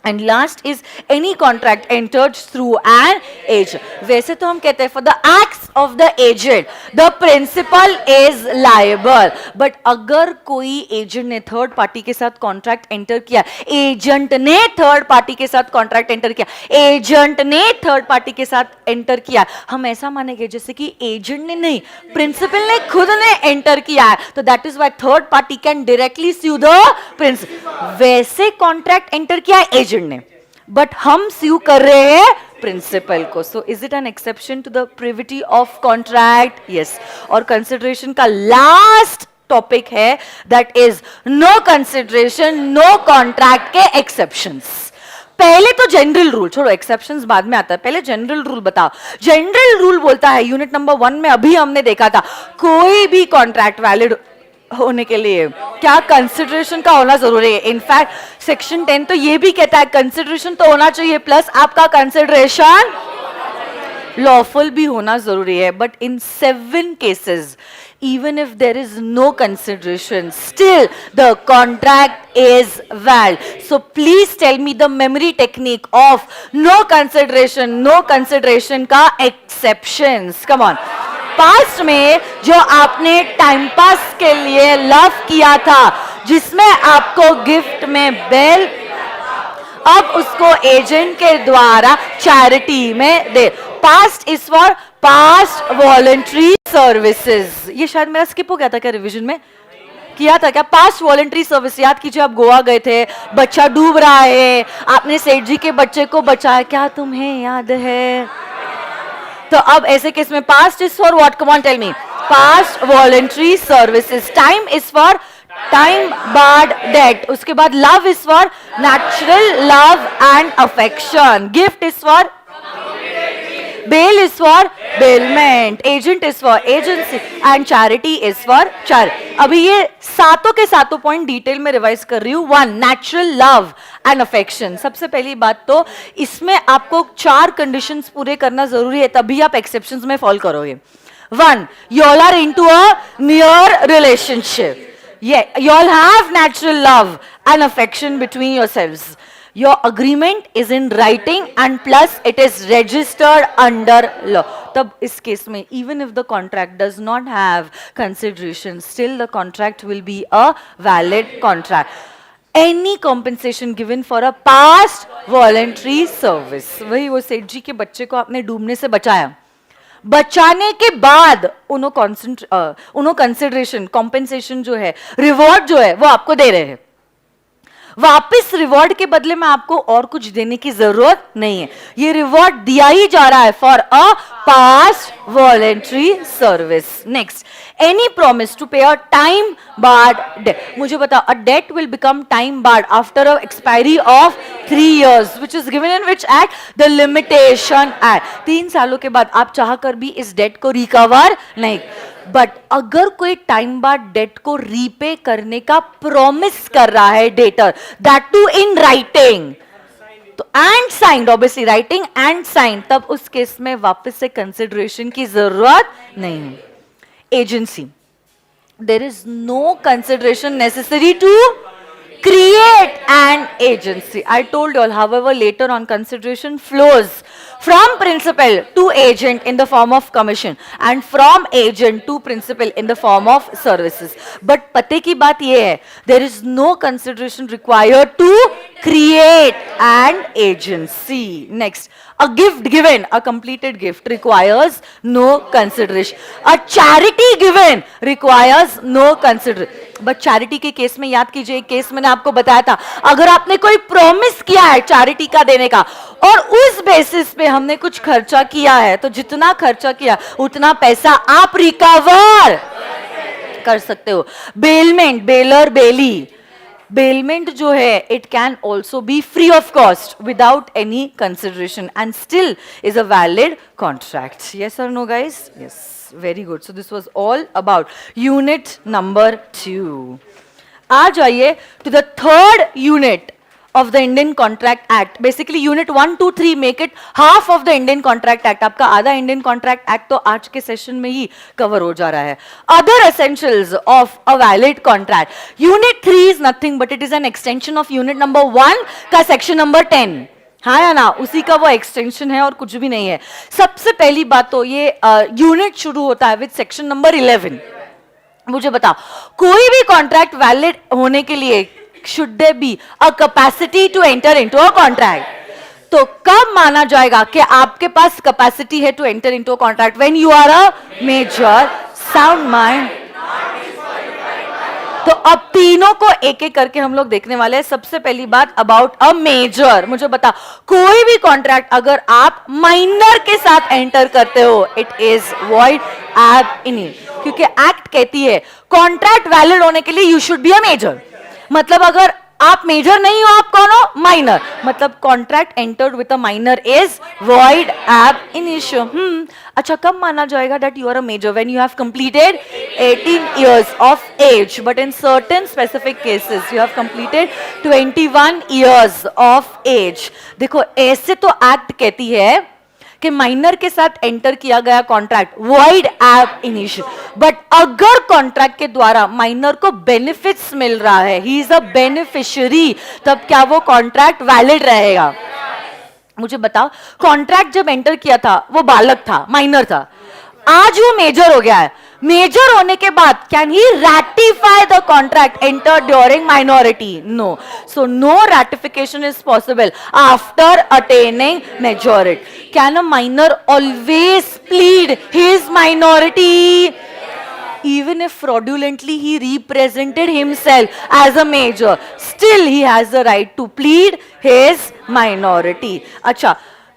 And last is any contract entered through an agent. वैसे तो हम कहते हैं for the acts of the agent the principal is liable, but अगर कोई एजेंट ने थर्ड पार्टी के साथ कॉन्ट्रैक्ट एंटर किया, एजेंट ने थर्ड पार्टी के साथ कॉन्ट्रैक्ट एंटर किया, एजेंट ने थर्ड पार्टी के साथ एंटर किया, हम ऐसा मानेंगे जैसे कि एजेंट ने नहीं, प्रिंसिपल ने खुद ने एंटर किया है, तो that is why third party can directly sue the principal. वैसे कॉन्ट्रैक्ट एंटर किया एजेंट ने, बट हम sue कर रहे हैं प्रिंसिपल को. So is it an exception to the privity of contract? Yes. और कंसिडरेशन का लास्ट टॉपिक है that is no consideration no contract के एक्सेप्शंस. पहले तो जनरल रूल छोड़ो, एक्सेप्शंस बाद में आता है, पहले जनरल रूल बताओ. जनरल रूल बोलता है, यूनिट नंबर 1 में अभी हमने देखा था, कोई भी कॉन्ट्रैक्ट वैलिड होने के लिए क्या कंसिडरेशन का होना जरूरी है. इनफैक्ट सेक्शन 10 तो ये भी कहता है कंसिडरेशन तो होना चाहिए प्लस आपका कंसिडरेशन. लॉफुल भी होना जरूरी है, but in 7 cases even if there is no consideration, still the contract is valid. So please tell me the memory technique of no consideration का exceptions. Come on. पास्ट में जो आपने टाइम पास के लिए लव किया था, जिसमें आपको गिफ्ट में बेल, अब उसको एजेंट के द्वारा चैरिटी में दे. Past is for past voluntary services. ये शायद मेरा स्किप हो गया था क्या, रिवीजन में किया था क्या? Past voluntary service. याद कीजिए, आप गोवा गए थे, बच्चा डूब रहा है, आपने सेठ जी के बच्चे को बचाया, क्या तुम्हें याद है? तो अब ऐसे केस में past is for what? Come on tell me. Past voluntary services. Time is for time barred debt. उसके बाद love is for natural love and affection. Gift is for bail is for bailment, agent is for agency and charity is for charity. अभी ये सातों के सातों पॉइंट डिटेल में रिवाइज कर रही हूँ. 1 नेचुरल लव एंड अफेक्शन. सबसे पहली बात तो इसमें आपको 4 कंडीशंस पूरे करना जरूरी है, तभी आप एक्सेप्शंस में फॉल करोगे. 1, you all are into a near relationship. Yeah, you all have natural love and affection between yourselves. Your agreement is in writing and plus it is registered under law. तब इस केस में even if the contract does not have consideration, still the contract will be a valid contract. Any compensation given for a past voluntary service. वही वो सेठ जी के बच्चे को आपने डूबने से बचाया, बचाने के बाद उन्होंने कंसिडरेशन, कॉम्पेंसेशन जो है, रिवॉर्ड जो है, वो आपको दे रहे हैं. वापस रिवॉर्ड के बदले में आपको और कुछ देने की जरूरत नहीं है. ये रिवॉर्ड दिया ही जा रहा है for a past voluntary service. Next, any promise to pay a time barred debt. मुझे बताओ, a debt will become time barred after a expiry of 3 years, which is given in which act? The limitation act. 3 सालों के बाद आप चाहकर भी इस डेट को रिकवर नहीं. बट अगर कोई टाइम बाद डेट को रीपे करने का प्रॉमिस कर रहा है debtor, that too in writing, तो and signed, obviously writing and signed, तब उस केस में वापस से कंसिडरेशन की जरूरत नहीं है. Agency, there is no consideration necessary to create an agency. I told you all, however, later on consideration flows from principal to agent in the form of commission and from agent to principal in the form of services. But पते की बात ये है, there is no consideration required to create an agency. Next, a gift given, a completed gift requires no consideration. A charity given requires no consideration. But charity के केस में याद कीजिए, एक केस मैंने आपको बताया था, अगर आपने कोई प्रॉमिस किया है चैरिटी का देने का और उस बेसिस पे हमने कुछ खर्चा किया है, तो जितना खर्चा किया उतना पैसा आप रिकवर कर सकते हो. बेलमेंट, बेलर, बेली. बेलमेंट जो है, it can also be free of cost without any consideration and still is a valid contract. Yes और no guys? Yes. Very good. So this was all about unit number 2. आ जाइए to the third unit of the Indian Contract Act. Basically unit 1, 2, 3 make it half of the Indian Contract Act. आपका आधा Indian Contract Act तो आज के सेशन में ही कवर हो जा रहा है. Other essentials of a valid contract. Unit 3 is nothing but it is an extension of unit number 1 का section number 10. हाँ या ना, उसी का वो एक्सटेंशन है और कुछ भी नहीं है. सबसे पहली बात तो ये यूनिट शुरू होता है विद सेक्शन नंबर 11. मुझे बताओ, कोई भी कॉन्ट्रैक्ट वैलिड होने के लिए should there be a capacity to enter into a contract. तो कब माना जाएगा कि आपके पास कैपेसिटी है to enter into a contract? When you are a major, sound mind. तो अब तीनों को एक एक करके हम लोग देखने वाले हैं. सबसे पहली बात अबाउट अ मेजर. मुझे बता, कोई भी कॉन्ट्रैक्ट अगर आप माइनर के साथ एंटर करते हो, it is void ab initio, क्योंकि एक्ट कहती है कॉन्ट्रैक्ट वैलिड होने के लिए you should be a major. मतलब अगर आप मेजर नहीं हो, आप कौन हो? माइनर. मतलब contract entered with a minor is void ab initio. अच्छा, कब माना जाएगा that you are a major? When you have completed 18 years of age, but in certain specific cases you have completed 21 years of age. देखो, ऐसे तो एक्ट कहती है कि माइनर के साथ एंटर किया गया contract void ab initio, but अगर कॉन्ट्रैक्ट के द्वारा माइनर को बेनिफिट्स मिल रहा है, ही इज अ बेनिफिशियरी, तब क्या वो कॉन्ट्रैक्ट वैलिड रहेगा? मुझे बताओ, कॉन्ट्रैक्ट जब एंटर किया था वो बालक था, माइनर था, आज वो मेजर हो गया है, मेजर होने के बाद can he ratify the contract enter during minority? No. So no ratification is possible after attaining majority. Can a minor always plead his minority? Even if fraudulently he represented himself as a major, still he has the right to plead his minority. Acha,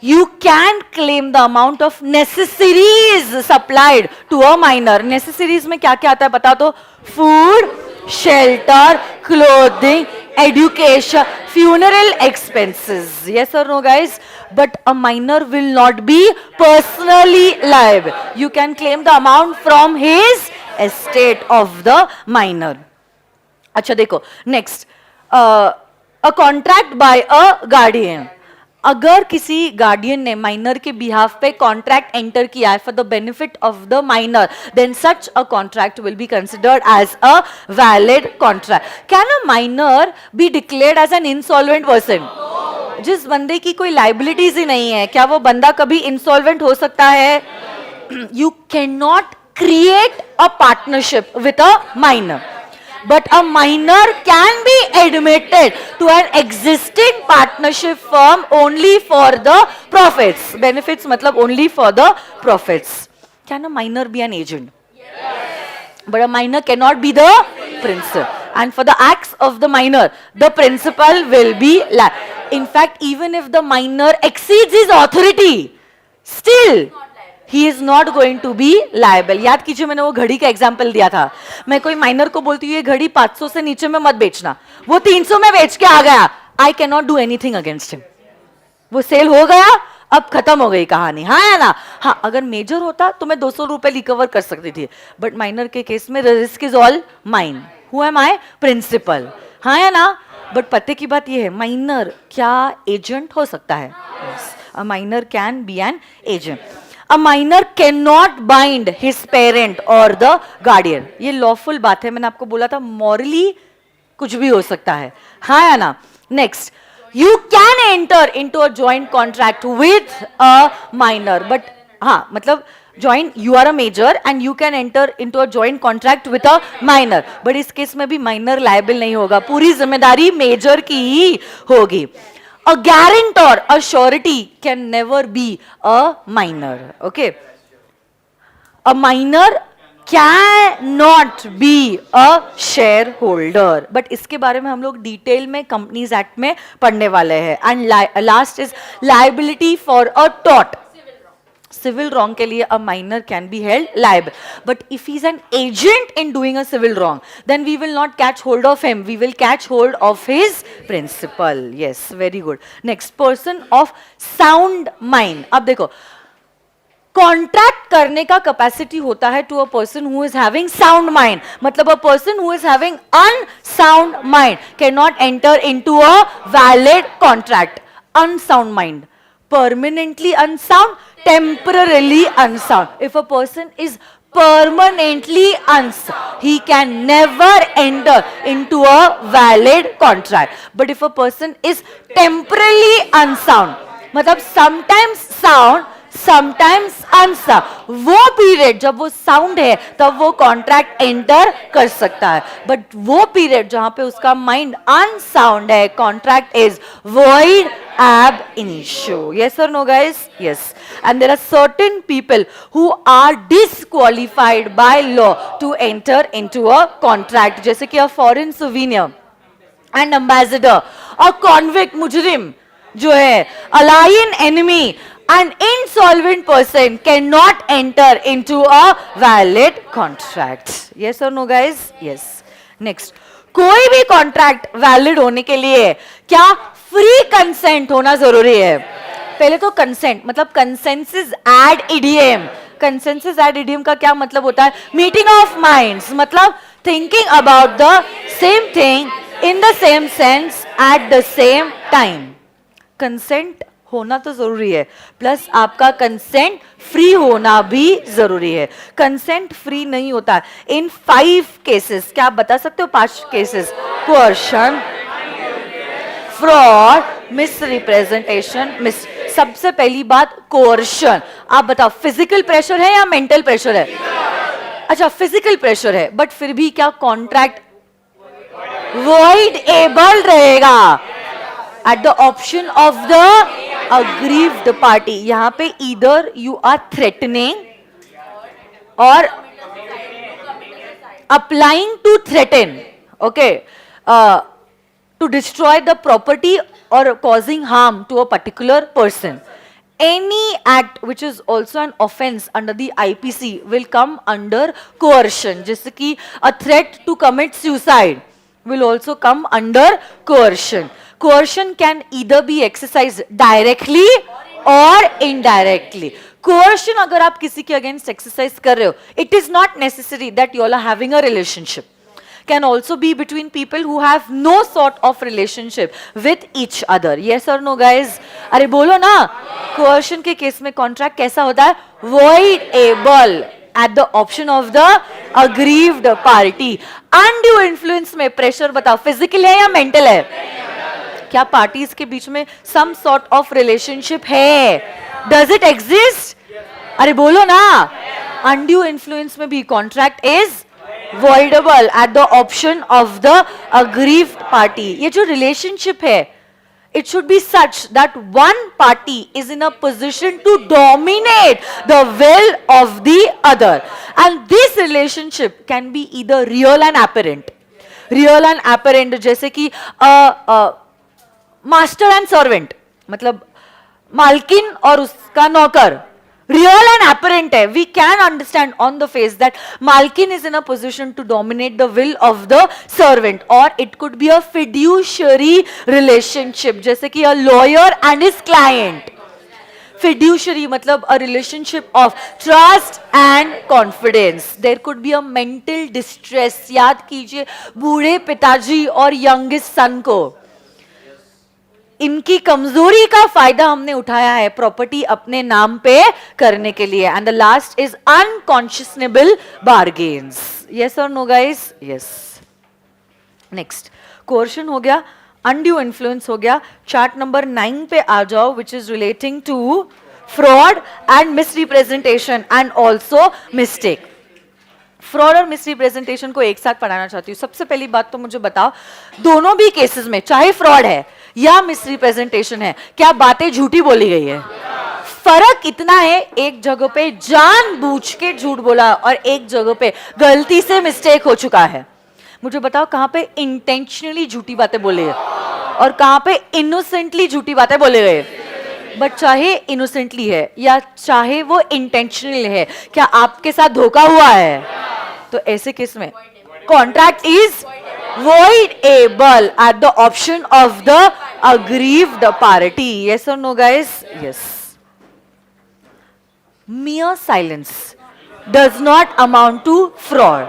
you can claim the amount of necessaries supplied to a minor. Necessaries में क्या क्या आता है बता दो? Food, shelter, clothing, education, funeral expenses. Yes or no, guys? But a minor will not be personally liable. You can claim the amount from his estate of the minor. अच्छा देखो, next, a contract by a guardian. अगर किसी गार्डियन ने माइनर के बिहाफ पे कॉन्ट्रैक्ट एंटर किया है for the benefit of the minor, then such a contract will be considered as a valid contract. Can a minor be declared as an insolvent person? जिस बंदे की कोई लाइबिलिटीज ही नहीं है, क्या वो बंदा कभी इंसॉल्वेंट हो सकता है? You can not create a partnership with a minor, but a minor can be admitted to an existing partnership firm only for the profits. Benefits matlab only for the profits. Can a minor be an agent? Yes. But a minor cannot be the principal, and for the acts of the minor the principal will be liable. In fact, even if the minor exceeds his authority, still he is not going to be liable. याद कीजिए, मैंने वो घड़ी का एग्जाम्पल दिया था. मैं कोई माइनर को बोलती हूँ ये घड़ी 500 से नीचे में मत बेचना, वो 300 में बेच के आ गया, I can not do anything against him. वो सेल हो गया, अब खत्म हो गई कहानी. हाँ या ना? हाँ, अगर मेजर होता तो मैं 200 रुपए रिकवर कर सकती थी, बट माइनर के केस में risk is all mine. Who am I? Principal. हाँ या ना? बट पते की बात ये है, माइनर क्या एजेंट हो सकता है? A minor can be an agent. A minor cannot bind his parent or the guardian. ये lawful बात है, मैंने आपको बोला था morally कुछ भी हो सकता है. हाँ या ना? Next, you can enter into a joint contract with a minor, but हाँ मतलब joint, you are a major and you can enter into a joint contract with a minor, but इस केस में भी minor liable नहीं होगा, पूरी जिम्मेदारी major की ही होगी. A guarantor, a surety can never be a minor. Okay. A minor cannot be a shareholder. But इसके बारे में हम लोग डिटेल में कंपनीज एक्ट में पढ़ने वाले हैं. And last is liability for a tort. Civil wrong के लिए a minor can be held liable, but if he is an agent in doing a civil wrong, then we will not catch hold of him, we will catch hold of his principal. Yes, very good. Next, person of sound mind. अब देखो, कॉन्ट्रैक्ट करने का कैपेसिटी होता है to a person who is having sound mind. मतलब a person who is having unsound mind can not enter into a valid contract. Unsound mind, permanently unsound, temporarily unsound. If a person is permanently unsound, he can never enter into a valid contract. But if a person is temporarily unsound, मतलब sometimes sound, समटाइम्स अनसाउंड, वो पीरियड जब वो साउंड है तब वो कॉन्ट्रैक्ट एंटर कर सकता है, बट वो पीरियड जहां पे उसका माइंड अनसाउंड है, contract is void ab initio. Yes or no, guys? Yes. And there are certain people who are disqualified by law to enter into a contract, जैसे कि a foreign souvenir, an ambassador, a convict मुजरिम जो है, a lion enemy, an insolvent person cannot enter into a valid contract. Yes or no, guys? Yes. Next, कोई भी कॉन्ट्रैक्ट वैलिड होने के लिए क्या फ्री कंसेंट होना जरूरी है? पहले तो कंसेंट मतलब consensus ad idem. Consensus ad idem का क्या मतलब होता है? मीटिंग ऑफ माइंड्स, मतलब thinking about the same thing in the same sense at the same time. Consent होना तो जरूरी है, प्लस आपका कंसेंट फ्री होना भी जरूरी है. कंसेंट फ्री नहीं होता. इन 5 केसेस, क्या आप बता सकते हो 5 केसेस? कोर्शन, फ्रॉड, मिसरिप्रेजेंटेशन, सबसे पहली बात कोर्शन. आप बताओ फिजिकल प्रेशर है या मेंटल प्रेशर है? अच्छा फिजिकल प्रेशर है, बट फिर भी क्या कॉन्ट्रैक्ट वॉइड एबल रहेगा at the option of the aggrieved party. यहां पे ईदर यू आर थ्रेटनिंग और applying to threaten, okay, to destroy the property or causing harm to a particular person. Any act which is also an offense under the IPC will come under coercion. जैसे कि a threat to commit suicide will also come under coercion. Coercion can either be exercised directly or indirectly. Coercion अगर आप किसी के against exercise कर रहे हो, it is not necessary that you all are having a relationship. Can also be between people who have no sort of relationship with each other. Yes or no guys? अरे बोलो ना. Coercion के केस में कॉन्ट्रैक्ट कैसा होता है? Voidable at the option of the aggrieved party. Undue influence में प्रेशर बताओ फिजिकल है या मेंटल है? क्या पार्टीज के बीच में some sort of relationship है? Does it exist? अरे बोलो ना. Undue influence में भी contract is voidable at the option of the aggrieved party. ये जो relationship है, it should be such that one party is in a position to dominate the will of the other, and this relationship can be either real and apparent. Real and apparent जैसे कि master and servant, मतलब मालकिन और उसका नौकर. Real and apparent है. We can understand on the face that Malkin is in a position to dominate the will of the servant, or it could be a fiduciary relationship, जैसे कि a lawyer and his client. Fiduciary मतलब a relationship of trust and confidence. There could be a mental distress. याद कीजिए बूढ़े पिताजी और youngest son को, इनकी कमजोरी का फायदा हमने उठाया है प्रॉपर्टी अपने नाम पे करने के लिए. And the last is unconscionable bargains. Yes और no guys? Yes. Next coercion हो गया, अनड्यू इन्फ्लुएंस हो गया. चार्ट नंबर 9 पे आ जाओ, which is relating to fraud and misrepresentation and also mistake. Fraud और मिसरिप्रेजेंटेशन को एक साथ पढ़ाना चाहती हूँ. सबसे पहली बात तो मुझे बताओ, दोनों भी केसेस में चाहे फ्रॉड है या मिसरिप्रेजेंटेशन है, क्या बातें झूठी बोली गई है? फर्क इतना है, एक जगह पे जानबूझ के झूठ बोला और एक जगह पे गलती से मिस्टेक हो चुका है. मुझे बताओ कहां पे इंटेंशनली झूठी बातें बोली है और कहां पे इनोसेंटली झूठी बातें बोली गई है. बट चाहे इनोसेंटली है या चाहे वो इंटेंशनल है, क्या आपके साथ धोखा हुआ है? तो ऐसे केस में contract is voidable at the option of the aggrieved party. Yes or no guys? Yes. Mere silence does not amount to fraud.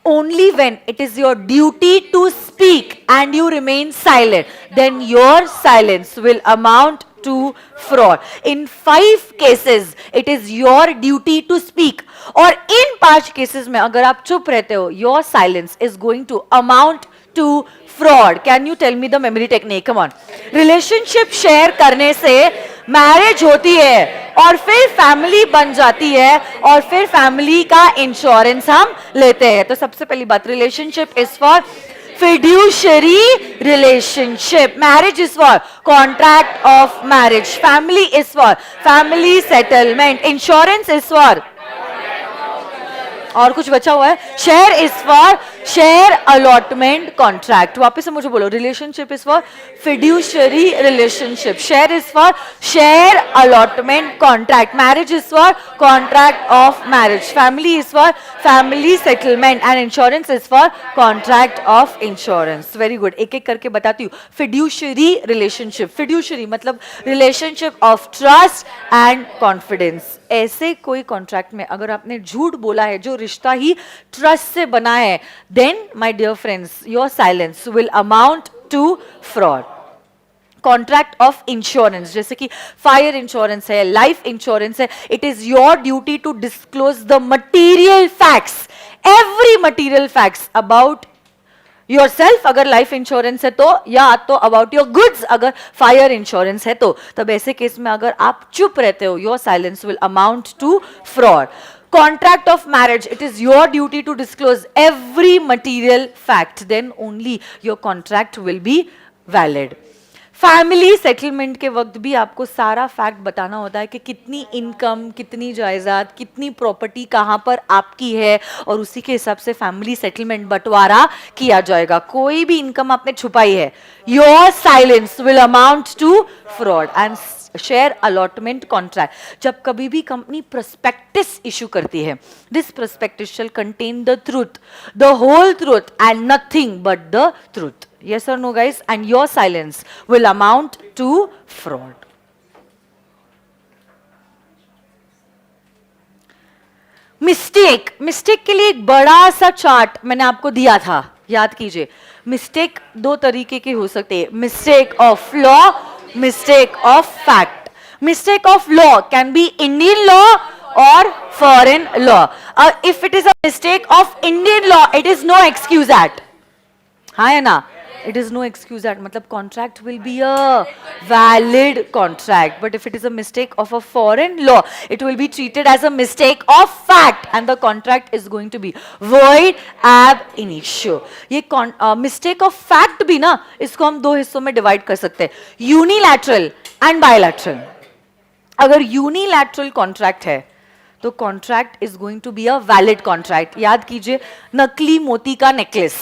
Only when it is your duty to speak and you remain silent, then your silence will amount to fraud. In 5 cases, it is your duty to speak. और इन 5 केसेस में अगर आप चुप रहते हो, your silence is going to amount to fraud. Can you tell me the memory technique? Come on. Relationship share करने से मैरिज होती है और फिर फैमिली बन जाती है और फिर फैमिली का इंश्योरेंस हम लेते हैं. तो सबसे पहली बात, relationship is for fiduciary relationship. Marriage is for contract of marriage. Family is for family settlement. Insurance is for, और कुछ बचा हुआ है, share is for share allotment contract. वापस से मुझे बोलो, relationship is for fiduciary relationship, share is for share allotment contract, marriage is for contract of marriage, family is for family settlement and insurance is for contract of insurance. Very good. एक एक करके बताती हूँ. फिड्यूशरी रिलेशनशिप, फिड्यूशरी मतलब relationship of trust and confidence. ऐसे कोई कॉन्ट्रैक्ट में अगर आपने झूठ बोला है जो रिश्ता ही ट्रस्ट से बना है, then my dear friends, your silence will amount to fraud. Contract of insurance, जैसे कि फायर इंश्योरेंस है, लाइफ इंश्योरेंस है, it is your duty to disclose the material facts, every material facts about yourself अगर लाइफ इंश्योरेंस है तो, या तो अबाउट योर गुड्स अगर फायर इंश्योरेंस है तो. तब ऐसे केस में अगर आप चुप रहते हो, your silence will amount to fraud. Contract of marriage, it is your duty to disclose every material fact, then only your contract will be valid. Family settlement के वक्त भी आपको सारा फैक्ट बताना होता है कि कितनी इनकम, कितनी जायदाद, कितनी प्रॉपर्टी कहाँ पर आपकी है, और उसी के हिसाब से फैमिली सेटलमेंट बंटवारा किया जाएगा. कोई भी इनकम आपने छुपाई है, your silence will amount to fraud. And share allotment contract, जब कभी भी कंपनी प्रोस्पेक्टस इशू करती है, this prospectus shall contain the truth, the whole truth and nothing but the truth. Yes or no guys? And your silence will amount to fraud. Mistake के लिए एक बड़ा सा चार्ट मैंने आपको दिया था, याद कीजिए. मिस्टेक दो तरीके की हो सकती है, mistake of law, mistake of fact. Mistake of law can be Indian law or foreign law. If it is a mistake of Indian law, it is no excuse at. हाँ है ना? It is no excuse at. मतलब contract will be a valid contract. But if it is a mistake of a foreign law, it will be treated as a mistake of fact, and the contract is going to be void ab initio. ये mistake of fact भी ना, इसको हम दो हिस्सों में divide कर सकते हैं, unilateral and bilateral. अगर unilateral contract है तो contract is going to be a valid contract. याद कीजिए, नकली मोती का नेकलेस,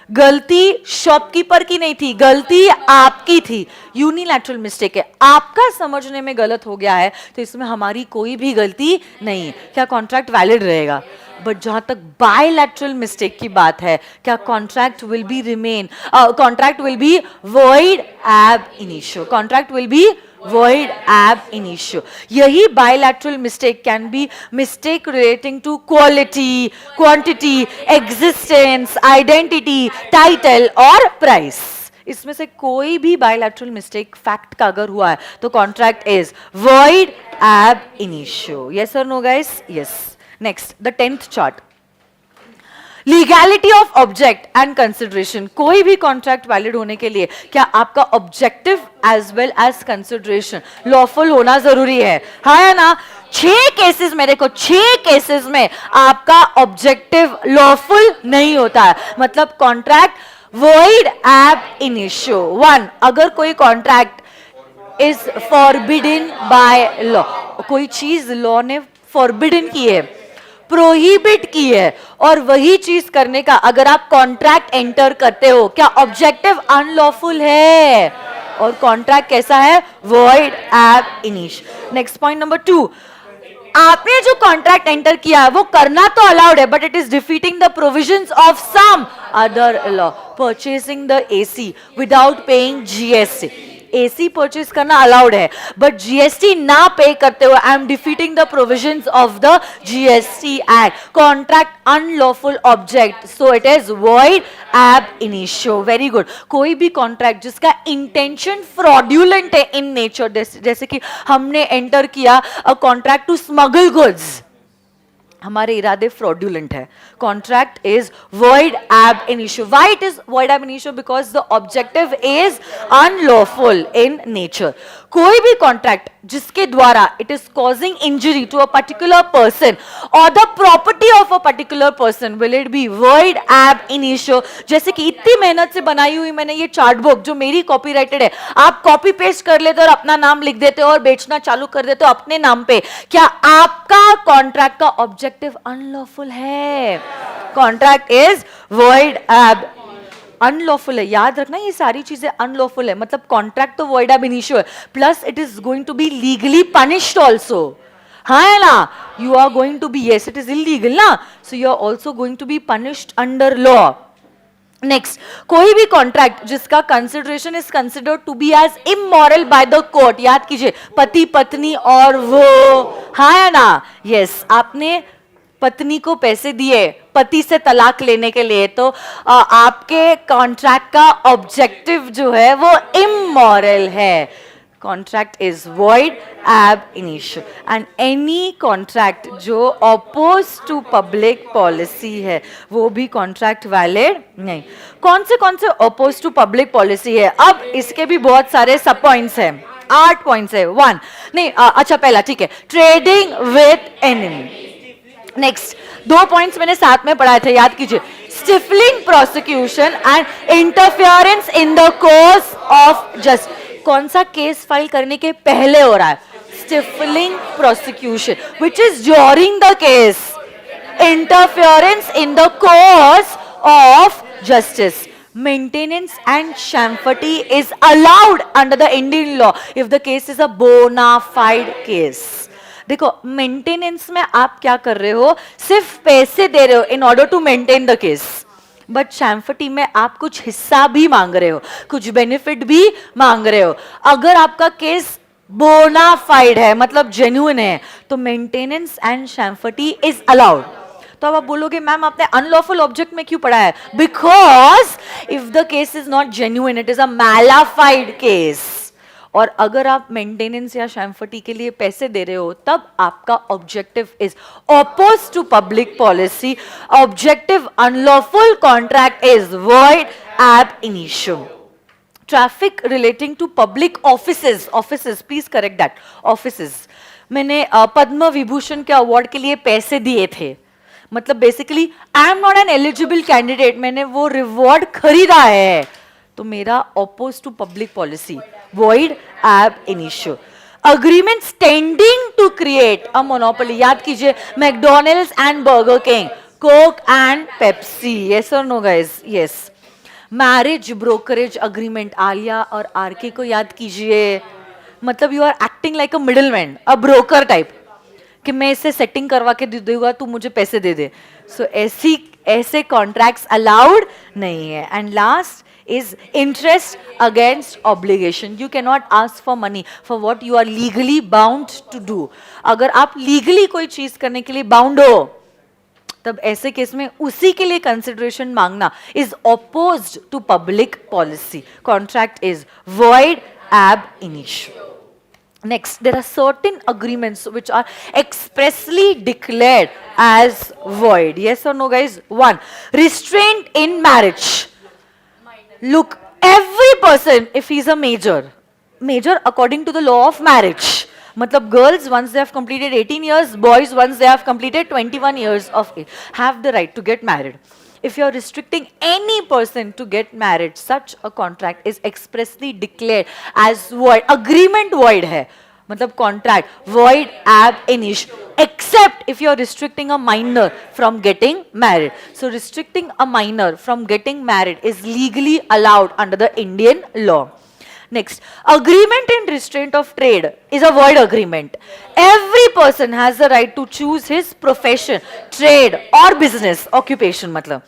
गलती शॉपकीपर की नहीं थी, गलती आपकी थी. यूनिलैटरल मिस्टेक है, आपका समझने में गलत हो गया है, तो इसमें हमारी कोई भी गलती नहीं है. क्या कॉन्ट्रैक्ट वैलिड रहेगा? बट जहां तक बायलैटरल मिस्टेक की बात है, क्या contract will be remain, contract will B void ab initio. Contract will B void ab initio. यही bilateral mistake can be mistake relating to quality, quantity, existence, identity, title और price. इसमें से कोई भी bilateral mistake fact का अगर हुआ है तो contract is void ab initio. Yes or no guys? Yes. Next, the 10th chart. Legality of object and consideration. कोई भी कॉन्ट्रैक्ट वैलिड होने के लिए क्या आपका objective as well as consideration lawful होना जरूरी है, हाँ या ना? 6 केसेस में देखो, 6 केसेस में आपका ऑब्जेक्टिव लॉफुल नहीं होता है, मतलब कॉन्ट्रैक्ट वॉइड एब इनिशियो. 1, अगर कोई contract is forbidden by law, कोई चीज लॉ ने फॉरबिडन की है, प्रोहिबिट की है, और वही चीज करने का अगर आप कॉन्ट्रैक्ट एंटर करते हो, क्या ऑब्जेक्टिव अनलॉफुल है? और कॉन्ट्रैक्ट कैसा है? Void ab initio. Next point number 2, आपने जो कॉन्ट्रैक्ट एंटर किया है वो करना तो अलाउड है, but it is defeating the provisions of some other law. Purchasing the AC without paying GST. AC purchase करना अलाउड है, बट जीएसटी ना पे करते हुए I am defeating the provisions of the GST act. Contract unlawful object, so it is void ab initio. Very good. कोई भी कॉन्ट्रैक्ट जिसका इंटेंशन फ्रॉड्यूलेंट है इन नेचर, जैसे कि हमने एंटर किया a contract to smuggle goods, हमारे इरादे फ्रॉड्यूलेंट है, contract is void ab initio. Why it is void ab initio? Because the objective is unlawful in nature. कोई भी कॉन्ट्रैक्ट जिसके द्वारा it is causing injury to a particular person और the property of a particular person will it be void ab initio. जैसे कि इतनी मेहनत से बनाई हुई मैंने ये चार्ट बुक जो मेरी कॉपीराइटेड है, आप कॉपी पेस्ट कर लेते हो और अपना नाम लिख देते हो और बेचना चालू कर देते हो अपने नाम पे, क्या आपका कॉन्ट्रैक्ट का ऑब्जेक्टिव अनलॉफुल है? कॉन्ट्रैक्ट इज वॉइड एब अनलॉफुल है. याद रखना ये सारी चीजें अनलॉफुल है, मतलब कॉन्ट्रैक्ट तो वॉइड एब इनिशियो है, plus it is going to be legally punished also. हाँ है ना? You are going to be, yes it is illegal ना, so you are also going to be punished under law. Next, कोई भी कॉन्ट्रैक्ट जिसका consideration is considered to be as immoral by the court. याद कीजिए, पति पत्नी और वो, हाँ है ना? यस, आपने पत्नी को पैसे दिए पति से तलाक लेने के लिए, तो आपके कॉन्ट्रैक्ट का ऑब्जेक्टिव जो है वो इमोरल है. Contract is void ab initio, and any contract जो opposed to public policy है वो भी contract valid नहीं. कौन से opposed to public policy है? अब इसके भी बहुत सारे सब points हैं, 8 points है. 1 नहीं, अच्छा पहला ठीक है, trading with enemy. Next 2 points मैंने साथ में पढ़ाए थे, याद कीजिए. Stifling prosecution and interference in the course of just. कौन सा केस फाइल करने के पहले हो रहा है? Stifling prosecution, which is during the case. Interference in the course of justice. Maintenance and shampati is allowed under the Indian law if the case is a bona fide case. देखो, मेंटेनेंस में आप क्या कर रहे हो? सिर्फ पैसे दे रहे हो in order to maintain the case. But champerty में आप कुछ हिस्सा भी मांग रहे हो, कुछ बेनिफिट भी मांग रहे हो. अगर आपका केस बोनाफाइड है, मतलब जेन्युइन है, तो मेंटेनेंस एंड शैम्फटी इज अलाउड. तो अब आप बोलोगे मैम आपने अनलॉफुल ऑब्जेक्ट में क्यों पढ़ा है? Because if the case is not genuine, it is a malafide case. और अगर आप मेंटेनेंस या शैम्फटी के लिए पैसे दे रहे हो, तब आपका objective is oppose to public policy. Objective unlawful contract is void ab initio. Traffic relating to public offices, please correct that, offices. मैंने पद्म विभूषण के अवार्ड के लिए पैसे दिए थे, मतलब basically I am not an eligible candidate, मैंने वो रिवॉर्ड खरीदा है, तो मेरा oppose to public policy, void ab initio. Agreements tending to create a monopoly. याद कीजिए, McDonald's and Burger King, Coke and Pepsi. yes or no guys? yes. Marriage brokerage agreement, Alia और आरके को याद कीजिए. मतलब you are acting like a middle man, a broker type, कि मैं इसे सेटिंग करवा के दे दूंगा, तू मुझे पैसे दे दे. सो ऐसे कॉन्ट्रैक्ट्स अलाउड नहीं है. And last is interest against obligation. You cannot ask for money for what you are legally bound to do. अगर आप legally कोई चीज करने के लिए bound हो, तब ऐसे केस में उसी के लिए consideration मांगना is opposed to public policy. Contract is void ab initio. Next, there are certain agreements which are expressly declared as void. Yes or no guys? 1, restraint in marriage. Look, every person, if he's a major according to the law of marriage, matlab girls once they have completed 18 years, boys once they have completed 21 years of age, have the right to get married. If you are restricting any person to get married, such a contract is expressly declared as void. Agreement void hai, matlab contract void ab initio, except if you are restricting a minor from getting married. So restricting a minor from getting married is legally allowed under the Indian law. Next, agreement in restraint of trade is a void agreement. Every person has the right to choose his profession, trade or business, occupation matlab.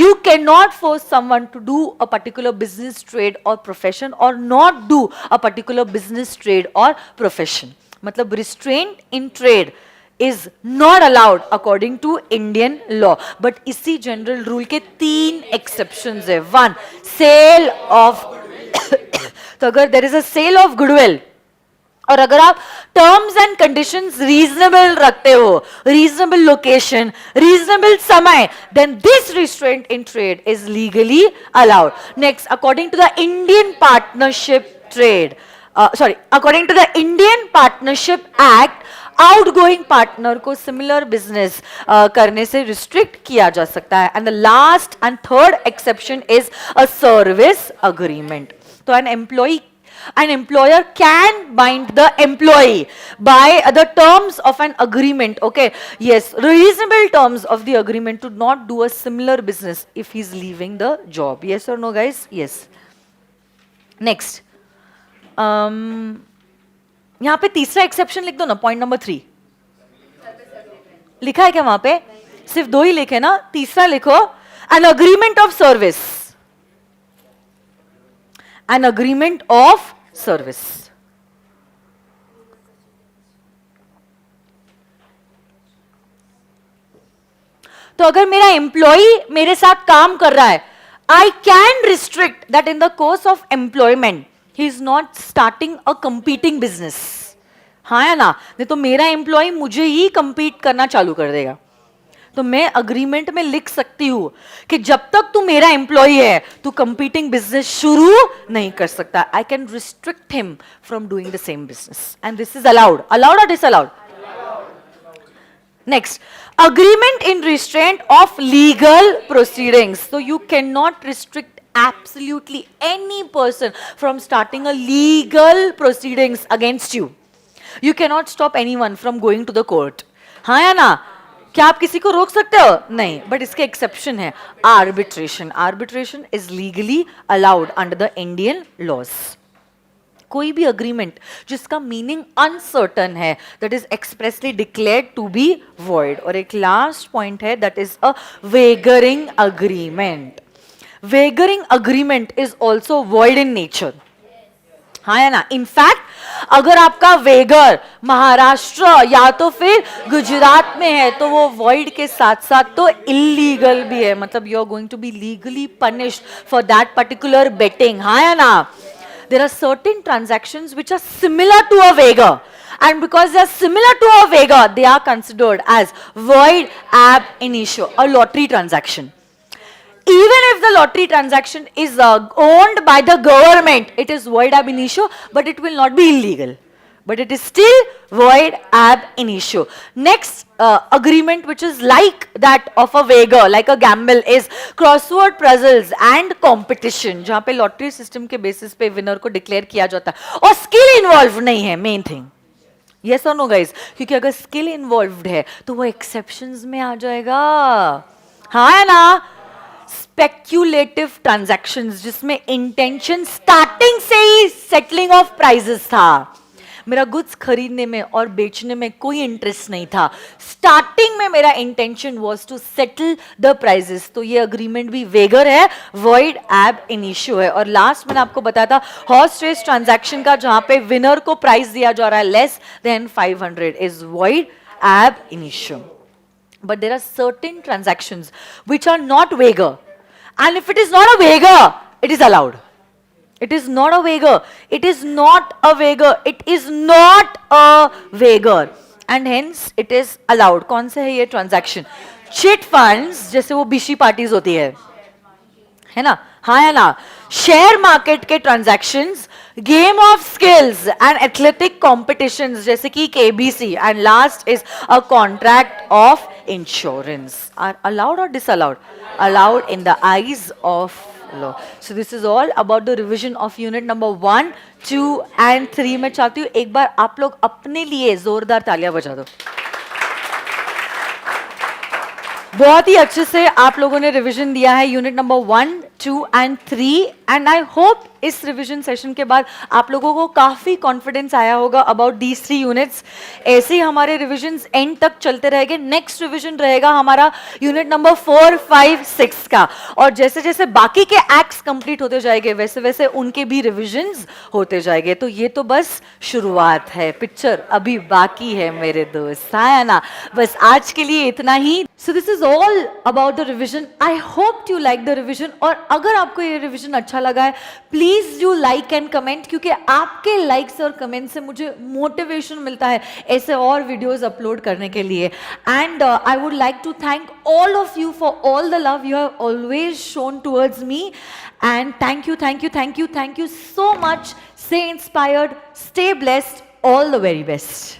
You cannot force someone to do a particular business, trade or profession, or not do a particular business, trade or profession. मतलब restraint in trade is not allowed according to Indian law. But इसी general rule के 3 exceptions है. 1, sale of तो अगर there is a sale of goodwill, और अगर आप टर्म्स एंड कंडीशंस रीजनेबल रखते हो, रीजनेबल लोकेशन, रीजनेबल समय, then this restraint in trade is legally allowed. Next, according to the Indian partnership trade, according to the Indian partnership act, outgoing partner को सिमिलर बिजनेस करने से रिस्ट्रिक्ट किया जा सकता है. And the last and third exception is a service agreement. तो an employer can bind the employee by the terms of an agreement. Okay, yes, reasonable terms of the agreement to not do a similar business if he's leaving the job. Yes or no guys? Yes. Next, यहाँ पे तीसरा एक्सेप्शन लिख दो ना, पॉइंट नंबर 3 लिखा है क्या वहां पे? सिर्फ 2 ही लिखे ना, तीसरा लिखो, an agreement of service. An agreement of service. तो अगर मेरा एम्प्लॉई मेरे साथ काम कर रहा है, I can restrict that in the course of employment he is not starting a competing business. हाँ या ना? नहीं तो मेरा एम्प्लॉय मुझे ही कंपीट करना चालू कर देगा. तो मैं अग्रीमेंट में लिख सकती हूं कि जब तक तू मेरा एम्प्लॉय है तू कंपीटिंग बिजनेस शुरू नहीं कर सकता. I can restrict him from doing the same business and this is allowed. Allowed और disallowed? Next, agreement in restraint of legal proceedings. So you cannot restrict absolutely any person from starting a legal proceedings against you. You cannot stop anyone from going to the court. हाँ या ना? क्या आप किसी को रोक सकते हो? नहीं. बट इसके एक्सेप्शन है. Arbitration. Arbitration is legally allowed under the Indian laws. कोई भी अग्रीमेंट जिसका मीनिंग अनसर्टन है that is expressly declared to be void. और एक लास्ट पॉइंट है that is a wagering agreement. Wagering agreement is also void in nature. हाँ या ना? इनफैक्ट अगर आपका वेगर महाराष्ट्र या तो फिर गुजरात में है तो वो वॉइड के साथ साथ तो इलीगल भी है. मतलब you are going to be legally punished for that particular betting. हाँ या ना? There are certain transactions which are similar to a wager, and because they are similar to a wager, they are considered as void ab initio, a lottery transaction. Even if the lottery transaction is owned by the government, it is void ab initio, but it will not be illegal. But it is still void ab initio. Next agreement which is like that of a wager, like a gamble, is crossword puzzles and competition. जहाँ पे लॉटरी सिस्टम के बेसिस पे विनर को डिक्लेयर किया जाता है और स्किल इन्वॉल्व नहीं है. Main thing. यस और नो गाइस? क्योंकि अगर स्किल इन्वॉल्व्ड है तो वो एक्सेप्शंस में आ जाएगा. हाँ है ना? स्पेक्यूलेटिव ट्रांजैक्शंस जिसमें इंटेंशन स्टार्टिंग से ही सेटलिंग ऑफ प्राइजेस था. मेरा गुड्स खरीदने में और बेचने में कोई इंटरेस्ट नहीं था. स्टार्टिंग में मेरा intention was to settle the prices. तो ये अग्रीमेंट भी वेगर है, वॉइड एब इनिशियो है. और लास्ट मैंने आपको बताया था हॉर्स रेस ट्रांजैक्शन का, जहां पे विनर को प्राइस दिया जा रहा है less than 500 is void ab initio. But there are certain transactions which are not wager, and if it is not a wager it is allowed. It is not a wager. It is not a wager. It is not a wager. And hence it is allowed. कौन से है ये ट्रांजैक्शन? चिट फंड्स, जैसे वो बीशी पार्टीज होती है ना? हाँ है ना? शेयर मार्केट के transactions, game of skills and athletic competitions जैसे कि KBC, and last is a contract of insurance are allowed और disallowed? Allowed in the eyes of law. So this is all about the revision of unit number 1, 2 and 3. मैं चाहती हूँ एक बार आप लोग अपने लिए जोरदार तालियां बजा दो. बहुत ही अच्छे से आप लोगों ने रिवीजन दिया है unit number 1, 2 and 3, and I hope इस रिवीजन सेशन के बाद आप लोगों को काफी कॉन्फिडेंस आया होगा अबाउट दीज 3 यूनिट्स. ऐसे ही हमारे रिवीजन्स एंड तक चलते रहेंगे. नेक्स्ट रिवीजन रहेगा हमारा यूनिट नंबर 4, 5, 6 का, और जैसे जैसे बाकी के एक्ट्स कंप्लीट होते जाएंगे वैसे वैसे उनके भी रिवीजन्स होते जाएंगे. तो ये तो बस शुरुआत है, पिक्चर अभी बाकी है मेरे दोस्त. है ना? बस आज के लिए इतना ही. So this is all about the revision. I hope you like the revision. और अगर आपको ये रिवीजन अच्छा लगा है please do like and comment, क्योंकि आपके लाइक्स और कमेंट से मुझे मोटिवेशन मिलता है ऐसे और वीडियोस अपलोड करने के लिए. And I would like to thank all of you for all the love you have always shown towards me, and thank you so much. Stay inspired, stay blessed, all the very best.